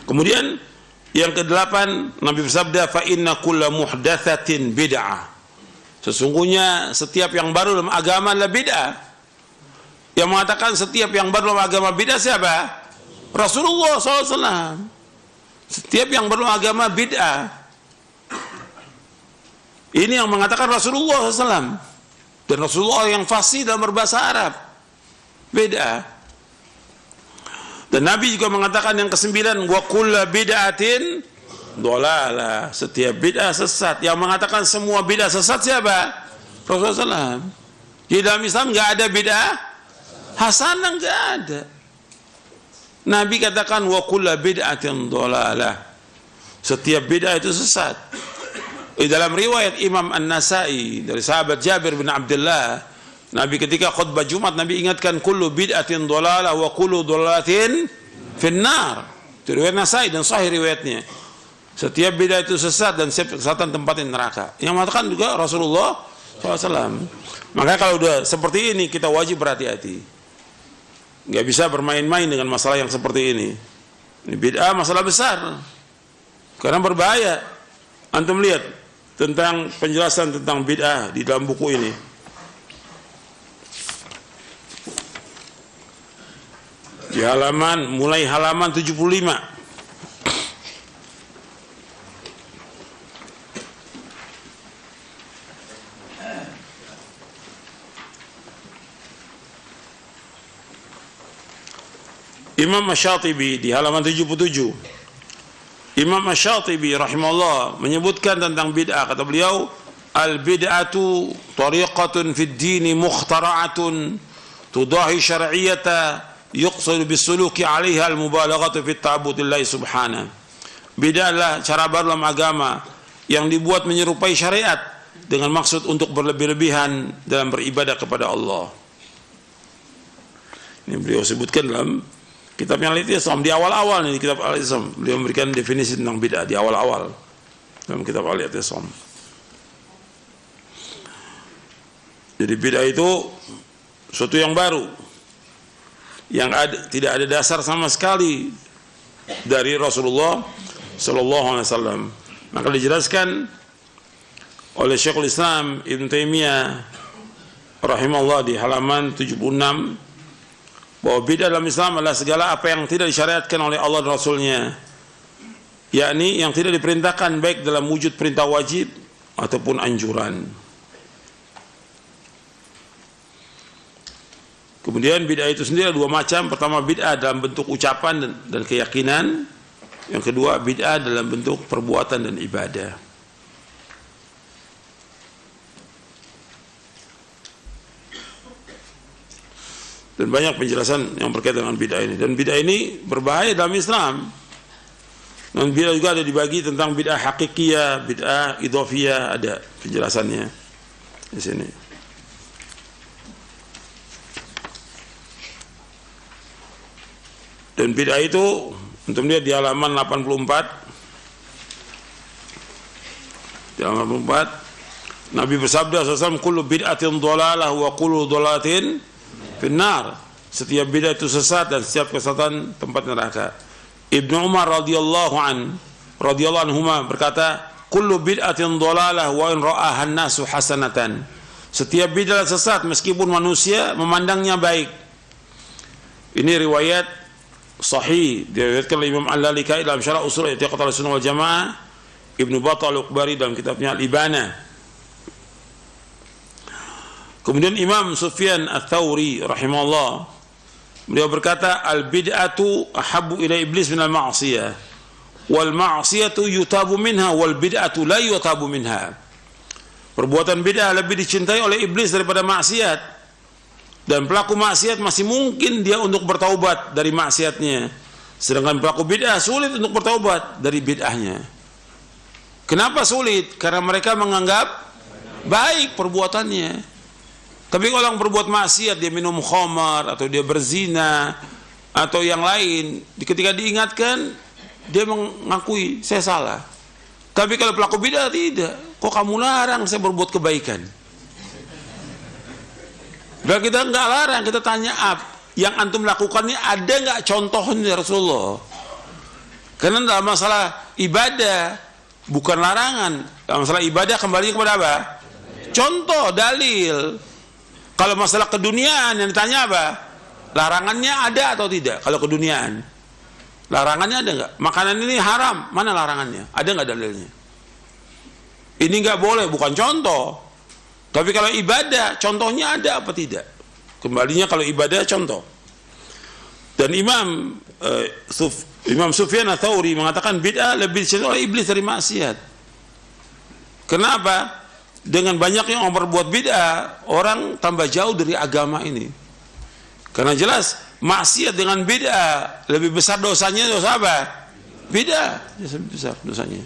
Kemudian yang ke-8, Nabi bersabda, fa inna kulla muhdatsatin bid'ah. Sesungguhnya setiap yang baru dalam agama adalah bid'ah. Yang mengatakan setiap yang baru dalam agama bid'ah siapa? Rasulullah SAW. Setiap yang baru dalam agama bid'ah. Ini yang mengatakan Rasulullah SAW. Dan Rasulullah yang fasih dalam berbahasa Arab. Bid'ah. Dan Nabi juga mengatakan yang ke-9, wa kullu bid'atin dhalalah. Setiap bid'ah sesat. Yang mengatakan semua bid'ah sesat siapa? Rasulullah SAW. Di dalam Islam enggak ada bid'ah hasanah, enggak ada. Nabi katakan wa kullu bid'atin dhalalah. Setiap bid'ah itu sesat. Di dalam riwayat Imam An-Nasa'i dari sahabat Jabir bin Abdullah, Nabi ketika khutbah Jumat, Nabi ingatkan kullu bid'atin dhalalah wa kullu dhalalatin finnar. Itu riwayat Nasai dan sahih riwayatnya. Setiap bid'ah itu sesat dan setiap kesesatan tempatnya neraka. Yang mengatakan juga Rasulullah SAW. Maka kalau udah seperti ini kita wajib berhati-hati. Nggak bisa bermain-main dengan masalah yang seperti ini. Ini bid'ah masalah besar. Karena berbahaya. Antum lihat tentang penjelasan tentang bid'ah di dalam buku ini. Di halaman, mulai halaman 75. Imam Asy-Syatibi di halaman 77. Imam Asy-Syatibi rahimahullah menyebutkan tentang bid'ah, kata beliau, al-bid'atu tariqatun fid dini mukhtara'atun tudahi syar'iyyata yuqsadu bisuluki 'alaiha al-mubalaghatu fi ta'budillahi subhanahu. Bid'ah adalah cara baru dalam agama yang dibuat menyerupai syariat dengan maksud untuk berlebih-lebihan dalam beribadah kepada Allah. Ini beliau sebutkan dalam kitabnya Al-I'tisam di awal-awal nih, kitab Al-I'tisam. Beliau memberikan definisi tentang bid'ah di awal-awal dalam kitab Al-I'tisam. Jadi bid'ah itu suatu yang baru, yang tidak ada dasar sama sekali dari Rasulullah sallallahu alaihi wasallam. Maka dijelaskan oleh Syekhul Islam Ibn Taimiyah rahimahullah di halaman 76 bahwa bid'ah dalam Islam adalah segala apa yang tidak disyariatkan oleh Allah dan Rasulnya, yakni yang tidak diperintahkan baik dalam wujud perintah wajib ataupun anjuran. Kemudian bid'ah itu sendiri ada dua macam. Pertama, bid'ah dalam bentuk ucapan dan keyakinan. Yang kedua, bid'ah dalam bentuk perbuatan dan ibadah. Dan banyak penjelasan yang berkaitan dengan bid'ah ini. Dan bid'ah ini berbahaya dalam Islam. Dan bid'ah juga ada dibagi tentang bid'ah hakikiyah, bid'ah idhofiyah, ada penjelasannya di sini. Dan bid'ah itu untuk melihat di halaman 84. Di halaman 84 Nabi bersabda SAW, kullu bid'atin dhalalah wa kullu dhalalatin finnar. Setiap bid'ah itu sesat dan setiap kesesatan tempat neraka. Ibnu Umar radhiyallahu anhuma berkata, kullu bid'atin dhalalah wa in ra'ahan nasu hasanatan. Setiap bid'ah sesat meskipun manusia memandangnya baik. Ini riwayat sahih diriwayatkan oleh Imam Al-Lalikai dalam Syarah Ushul I'tiqad Ahlussunnah wal Jamaah, Ibnu Battal Al-Uqbari dalam kitabnya Al-Ibana. Kemudian Imam Sufyan Ats-Tsauri rahimahullah, beliau berkata, al-bid'atu ahabbu ila iblis minal ma'siyah, wal ma'siyatu yutabu minha, wal bid'atu la yutabu minha. Perbuatan bid'ah lebih dicintai oleh iblis daripada maksiat, dan pelaku maksiat masih mungkin dia untuk bertaubat dari maksiatnya, sedangkan pelaku bid'ah sulit untuk bertaubat dari bid'ahnya. Kenapa sulit? Karena mereka menganggap baik perbuatannya. Tapi kalau orang berbuat maksiat, dia minum khamar atau dia berzina atau yang lain, ketika diingatkan dia mengakui saya salah. Tapi kalau pelaku bid'ah tidak, kok kamu larang saya berbuat kebaikan? Bila kita enggak larang, kita tanya yang antum lakukannya ada enggak contohnya Rasulullah? Karena dalam masalah ibadah bukan larangan, dalam masalah ibadah kembali kepada apa? Contoh, dalil. Kalau masalah keduniaan yang ditanya apa? Larangannya ada atau tidak? Kalau keduniaan, larangannya ada nggak? Makanan ini haram, mana larangannya? Ada nggak dalilnya? Ini nggak boleh, bukan contoh. Tapi kalau ibadah, contohnya ada apa tidak? Kembalinya kalau ibadah contoh. Dan Imam Sufyan Ats-Tsauri mengatakan bid'ah lebih dicintai oleh iblis dari maksiat. Kenapa? Dengan banyaknya orang berbuat bid'ah, orang tambah jauh dari agama ini. Karena jelas maksiat dengan bid'ah lebih besar dosanya, dosa apa? Bid'ah lebih besar dosanya.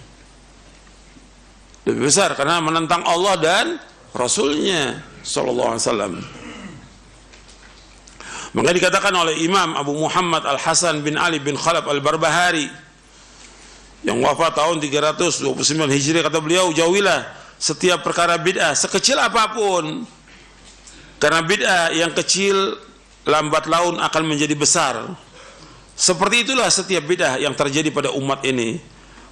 Lebih besar karena menentang Allah dan Rasulnya sallallahu alaihi wasallam. Maka dikatakan oleh Imam Abu Muhammad Al-Hasan bin Ali bin Khalaf Al-Barbahari yang wafat tahun 329 Hijriah, kata beliau, jauhilah setiap perkara bid'ah sekecil apapun, karena bid'ah yang kecil lambat laun akan menjadi besar. Seperti itulah setiap bid'ah yang terjadi pada umat ini.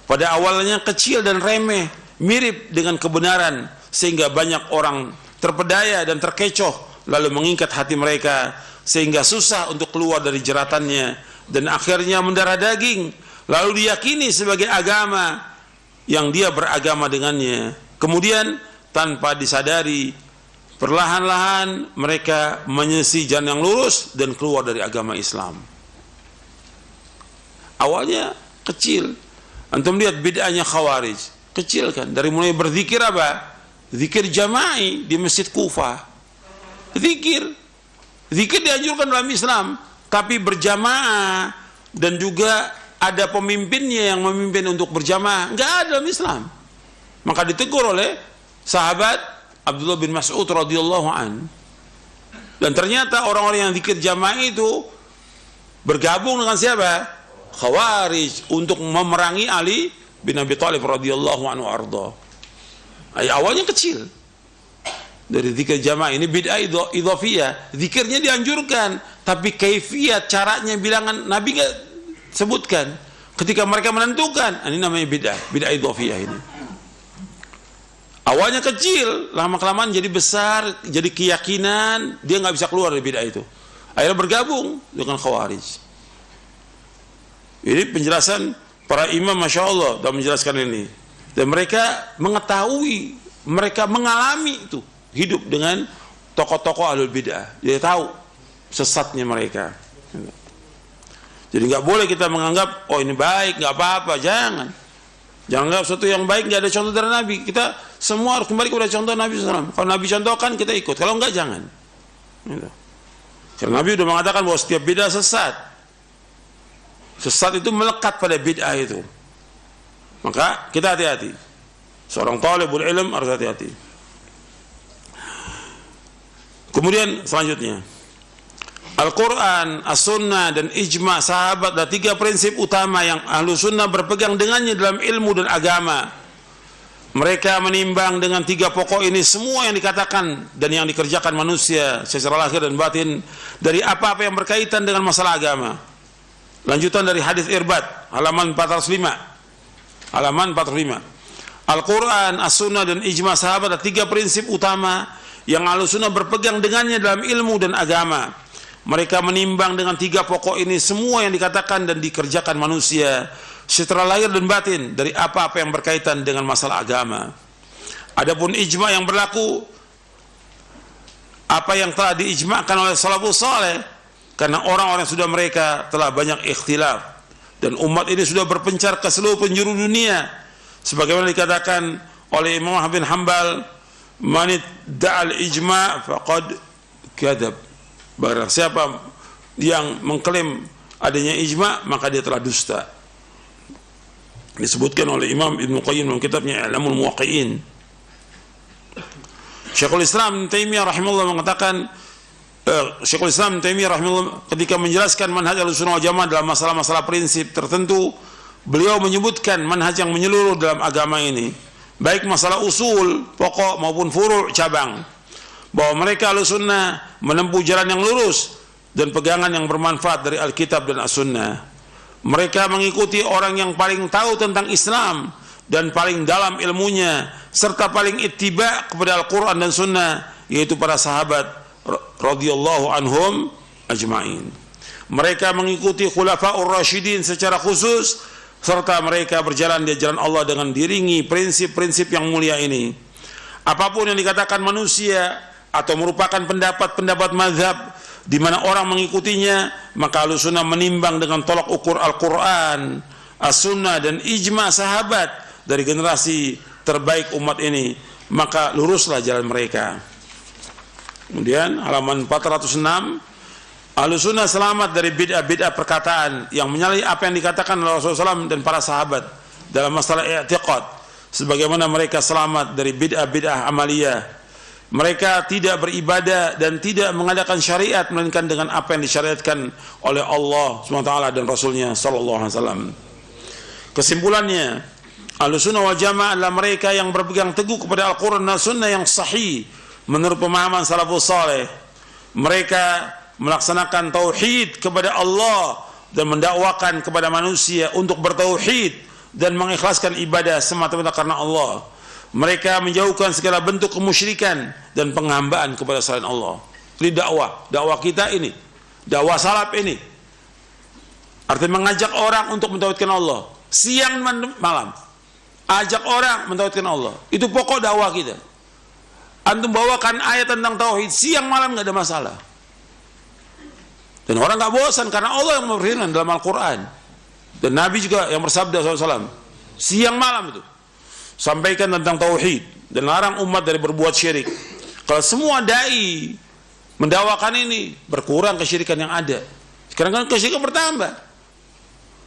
Pada awalnya kecil dan remeh, mirip dengan kebenaran, sehingga banyak orang terpedaya dan terkecoh, lalu mengikat hati mereka sehingga susah untuk keluar dari jeratannya, dan akhirnya mendarah daging, lalu diyakini sebagai agama yang dia beragama dengannya. Kemudian tanpa disadari, perlahan-lahan mereka menyelisi jalan yang lurus dan keluar dari agama Islam. Awalnya kecil. Antum lihat bid'ahnya Khawarij, kecil kan, dari mulai berzikir apa? Zikir jama'i di Masjid Kufah. Zikir dianjurkan dalam Islam, tapi berjamaah, dan juga ada pemimpinnya yang memimpin untuk berjamaah, enggak ada dalam Islam. Maka ditegur oleh sahabat Abdullah bin Mas'ud radhiyallahu an. Dan ternyata orang-orang yang zikir jamaah itu bergabung dengan siapa? Khawarij, untuk memerangi Ali bin Abi Thalib radhiyallahu anhu arda. Awalnya kecil. Dari zikir jamaah ini bid'ah idhofiyah. Zikirnya dianjurkan, tapi kaifiyat, caranya, bilangan Nabi enggak sebutkan. Ketika mereka menentukan, ini namanya bid'ah idhofiyah ini. Awalnya kecil, lama-kelamaan jadi besar, jadi keyakinan, dia nggak bisa keluar dari bid'ah itu. Akhirnya bergabung dengan Khawarij. Ini penjelasan para imam, Masya Allah, dalam menjelaskan ini. Dan mereka mengetahui, mereka mengalami itu, hidup dengan tokoh-tokoh ahlul bid'ah. Dia tahu sesatnya mereka. Jadi nggak boleh kita menganggap, oh ini baik, nggak apa-apa, jangan. Jangan anggap sesuatu yang baik nggak ada contoh dari Nabi. Kita semua harus kembali kepada contoh Nabi SAW. Kalau Nabi contohkan, kita ikut. Kalau enggak, jangan. Karena Nabi sudah mengatakan bahwa setiap bid'ah sesat. Sesat itu melekat pada bid'ah itu. Maka kita hati-hati. Seorang talibul ilm harus hati-hati. Kemudian selanjutnya, Al-Quran, As-Sunnah, dan Ijma' sahabat adalah 3 prinsip utama yang Ahlu Sunnah berpegang dengannya dalam ilmu dan agama. Mereka menimbang dengan 3 pokok ini semua yang dikatakan dan yang dikerjakan manusia secara lahir dan batin, dari apa-apa yang berkaitan dengan masalah agama. Lanjutan dari hadis Irbad, halaman 405. Halaman 405. Al-Quran, As-Sunnah, dan Ijma' sahabat adalah 3 prinsip utama yang Ahlu Sunnah berpegang dengannya dalam ilmu dan agama. Mereka menimbang dengan 3 pokok ini semua yang dikatakan dan dikerjakan manusia secara lahir dan batin, dari apa-apa yang berkaitan dengan masalah agama. Adapun ijma yang berlaku apa yang telah diijma'kan oleh salafus saleh, karena orang-orang sudah mereka telah banyak ikhtilaf dan umat ini sudah berpencar ke seluruh penjuru dunia, sebagaimana dikatakan oleh Imam Ahmad bin Hanbal, man da'al ijma' faqad kadzab, barang siapa yang mengklaim adanya ijma' maka dia telah dusta. Disebutkan oleh Imam Ibnu Qayyim dalam kitabnya I'lamul Muwaqqi'in. Syekhul Islam Taimiyah rahimahullah mengatakan, Syekhul Islam Taimiyah rahimahullah ketika menjelaskan manhaj Ahlussunnah wal Jamaah dalam masalah-masalah prinsip tertentu, beliau menyebutkan manhaj yang menyeluruh dalam agama ini, baik masalah usul pokok maupun furu' cabang, bahwa mereka Ahlussunnah menempuh jalan yang lurus dan pegangan yang bermanfaat dari Alkitab dan As-Sunnah. Mereka mengikuti orang yang paling tahu tentang Islam dan paling dalam ilmunya, serta paling ittiba kepada Al-Quran dan Sunnah, yaitu para sahabat radhiyallahu anhum ajma'in. Mereka mengikuti Khulafaur Rasyidin secara khusus, serta mereka berjalan di jalan Allah dengan diringi prinsip-prinsip yang mulia ini. Apapun yang dikatakan manusia atau merupakan pendapat-pendapat mazhab di mana orang mengikutinya, maka Ahlussunnah menimbang dengan tolak ukur Al-Quran, As-Sunnah dan ijma' sahabat dari generasi terbaik umat ini, maka luruslah jalan mereka. Kemudian halaman 406, Ahlussunnah selamat dari bid'ah-bid'ah perkataan yang menyalahi apa yang dikatakan oleh Rasulullah SAW dan para sahabat dalam masalah i'tiqad, sebagaimana mereka selamat dari bid'ah-bid'ah amaliyah. Mereka tidak beribadah dan tidak mengadakan syariat melainkan dengan apa yang disyariatkan oleh Allah SWT dan Rasulnya SAW. Kesimpulannya, Ahlussunnah wal Jamaah adalah mereka yang berpegang teguh kepada Al-Quran dan Sunnah yang sahih menurut pemahaman salafus saleh. Mereka melaksanakan tauhid kepada Allah dan mendakwakan kepada manusia untuk bertauhid dan mengikhlaskan ibadah semata-mata karena Allah. Mereka menjauhkan segala bentuk kemusyrikan dan penghambaan kepada selain Allah. Ini dakwah kita ini, dakwah salaf ini, artinya mengajak orang untuk mentauhidkan Allah siang malam, ajak orang mentauhidkan Allah. Itu pokok dakwah kita. Antum bawakan ayat tentang tauhid siang malam nggak ada masalah, dan orang nggak bosan karena Allah yang berfirman dalam Al-Quran dan Nabi juga yang bersabda SAW siang malam itu sampaikan tentang tauhid dan larang umat dari berbuat syirik. Kalau semua dai mendakwakan ini, berkurang kesyirikan yang ada. Sekarang kan kesyirikan bertambah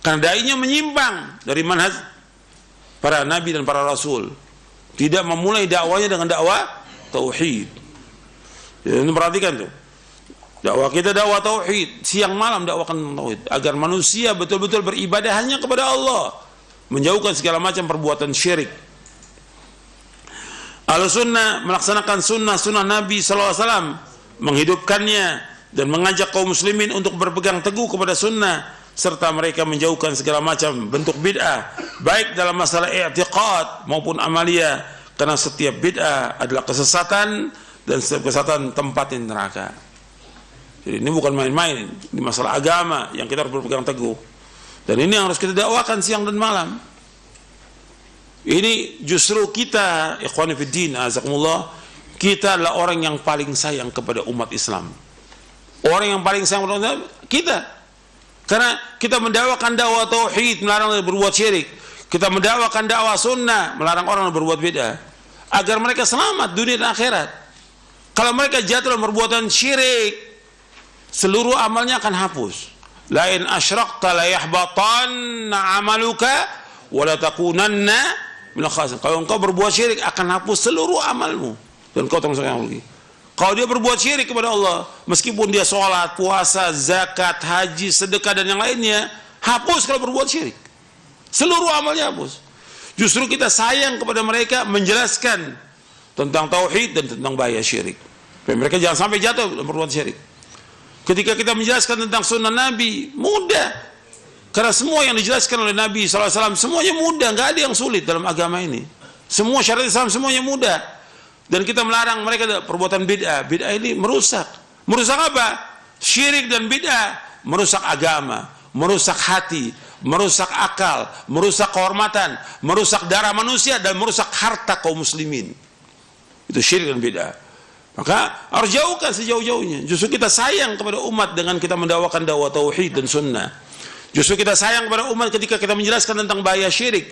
karena dainya menyimpang dari manhaj para nabi dan para rasul, tidak memulai dakwanya dengan dakwah tauhid. Jadi perhatikan tuh, dakwah kita dakwah tauhid, siang malam dakwakan tauhid agar manusia betul-betul beribadah hanya kepada Allah, menjauhkan segala macam perbuatan syirik. Ahlussunnah melaksanakan sunnah Nabi SAW, menghidupkannya dan mengajak kaum muslimin untuk berpegang teguh kepada sunnah, serta mereka menjauhkan segala macam bentuk bid'ah, baik dalam masalah i'tiqad maupun amaliyah, karena setiap bid'ah adalah kesesatan dan setiap kesesatan tempat di neraka. Jadi ini bukan main-main, ini masalah agama yang kita harus berpegang teguh, dan ini yang harus kita dakwakan siang dan malam. Ini justru kita, ikhwani fiddin, azakumullah, kita adalah orang yang paling sayang kepada umat Islam. Orang yang paling sayang kepada umat Islam, kita. Karena kita mendakwakan dakwah tauhid, melarang orang berbuat syirik. Kita mendakwakan dakwah sunnah, melarang orang berbuat bid'ah, agar mereka selamat dunia dan akhirat. Kalau mereka jatuh dalam perbuatan syirik, seluruh amalnya akan hapus. La in asyrakta la yahbatanna amaluka wa la takunanna. Kalau engkau berbuat syirik akan hapus seluruh amalmu dan kau termasuk yang rugi. Kalau dia berbuat syirik kepada Allah, meskipun dia sholat, puasa, zakat, haji, sedekah dan yang lainnya, hapus kalau berbuat syirik. Seluruh amalnya hapus. Justru kita sayang kepada mereka, menjelaskan tentang tauhid dan tentang bahaya syirik. Dan mereka jangan sampai jatuh dalam berbuat syirik. Ketika kita menjelaskan tentang sunnah Nabi, mudah. Karena semua yang dijelaskan oleh Nabi SAW semuanya mudah, nggak ada yang sulit dalam agama ini. Semua syariat Islam semuanya mudah. Dan kita melarang mereka perbuatan bid'ah. Bid'ah ini merusak. Merusak apa? Syirik dan bid'ah merusak agama, merusak hati, merusak akal, merusak kehormatan, merusak darah manusia dan merusak harta kaum muslimin. Itu syirik dan bid'ah. Maka harus jauhkan sejauh-jauhnya. Justru kita sayang kepada umat dengan kita mendakwakan dakwah tauhid dan sunnah. Justru kita sayang kepada umat ketika kita menjelaskan tentang bahaya syirik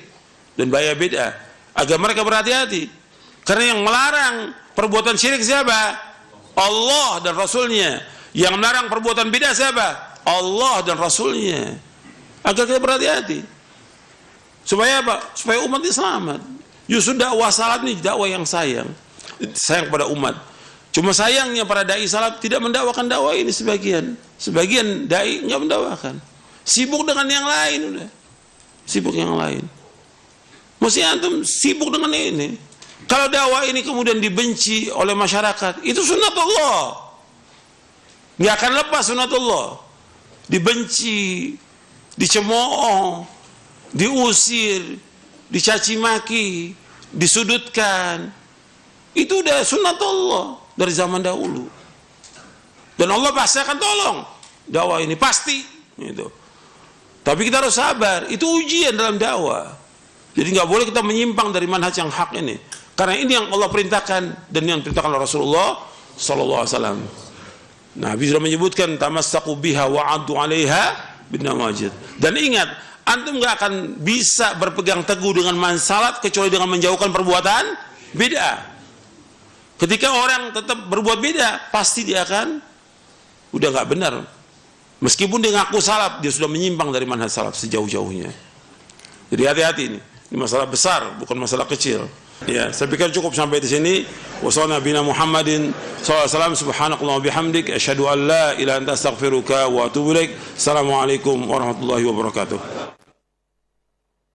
dan bahaya bid'ah, agar mereka berhati-hati. Karena yang melarang perbuatan syirik siapa? Allah dan Rasulnya. Yang melarang perbuatan bid'ah siapa? Allah dan Rasulnya. Agar kita berhati-hati. Supaya apa? Supaya umat ini selamat. Justru dakwah salaf ini dakwah yang sayang kepada umat. Cuma sayangnya para dai salaf tidak mendakwakan dakwah ini sebagian. Sebagian dai enggak mendakwakan. Sibuk dengan yang lain udah. Sibuk yang lain. Mesti antum sibuk dengan ini. Kalau dakwah ini kemudian dibenci oleh masyarakat, itu sunatullah. Enggak akan lepas sunatullah. Dibenci, dicemooh, diusir, dicaci maki, disudutkan. Itu udah sunatullah dari zaman dahulu. Dan Allah pasti akan tolong dakwah ini, pasti gitu. Tapi kita harus sabar, itu ujian dalam dakwah. Jadi nggak boleh kita menyimpang dari manhaj yang hak ini. Karena ini yang Allah perintahkan dan yang diperintahkan oleh Rasulullah sallallahu alaihi wasallam. Nabi sudah menyebutkan tamassaku biha wa 'addu 'alaiha bin nawajid. Dan ingat, antum nggak akan bisa berpegang teguh dengan mansalat kecuali dengan menjauhkan perbuatan bid'ah. Ketika orang tetap berbuat beda, pasti dia akan udah nggak benar. Meskipun dia ngaku salaf, dia sudah menyimpang dari manhaj salaf sejauh-jauhnya. Jadi hati-hati ini masalah besar, bukan masalah kecil. Ya, saya pikir cukup sampai di sini. Wassalamualaikum Muhammadin sallallahu alaihi wasallam, subhanakallahumma bihamdik, asyhadu an la ilaha illa anta astaghfiruka wa atubu ilaik. Assalamualaikum warahmatullahi wabarakatuh.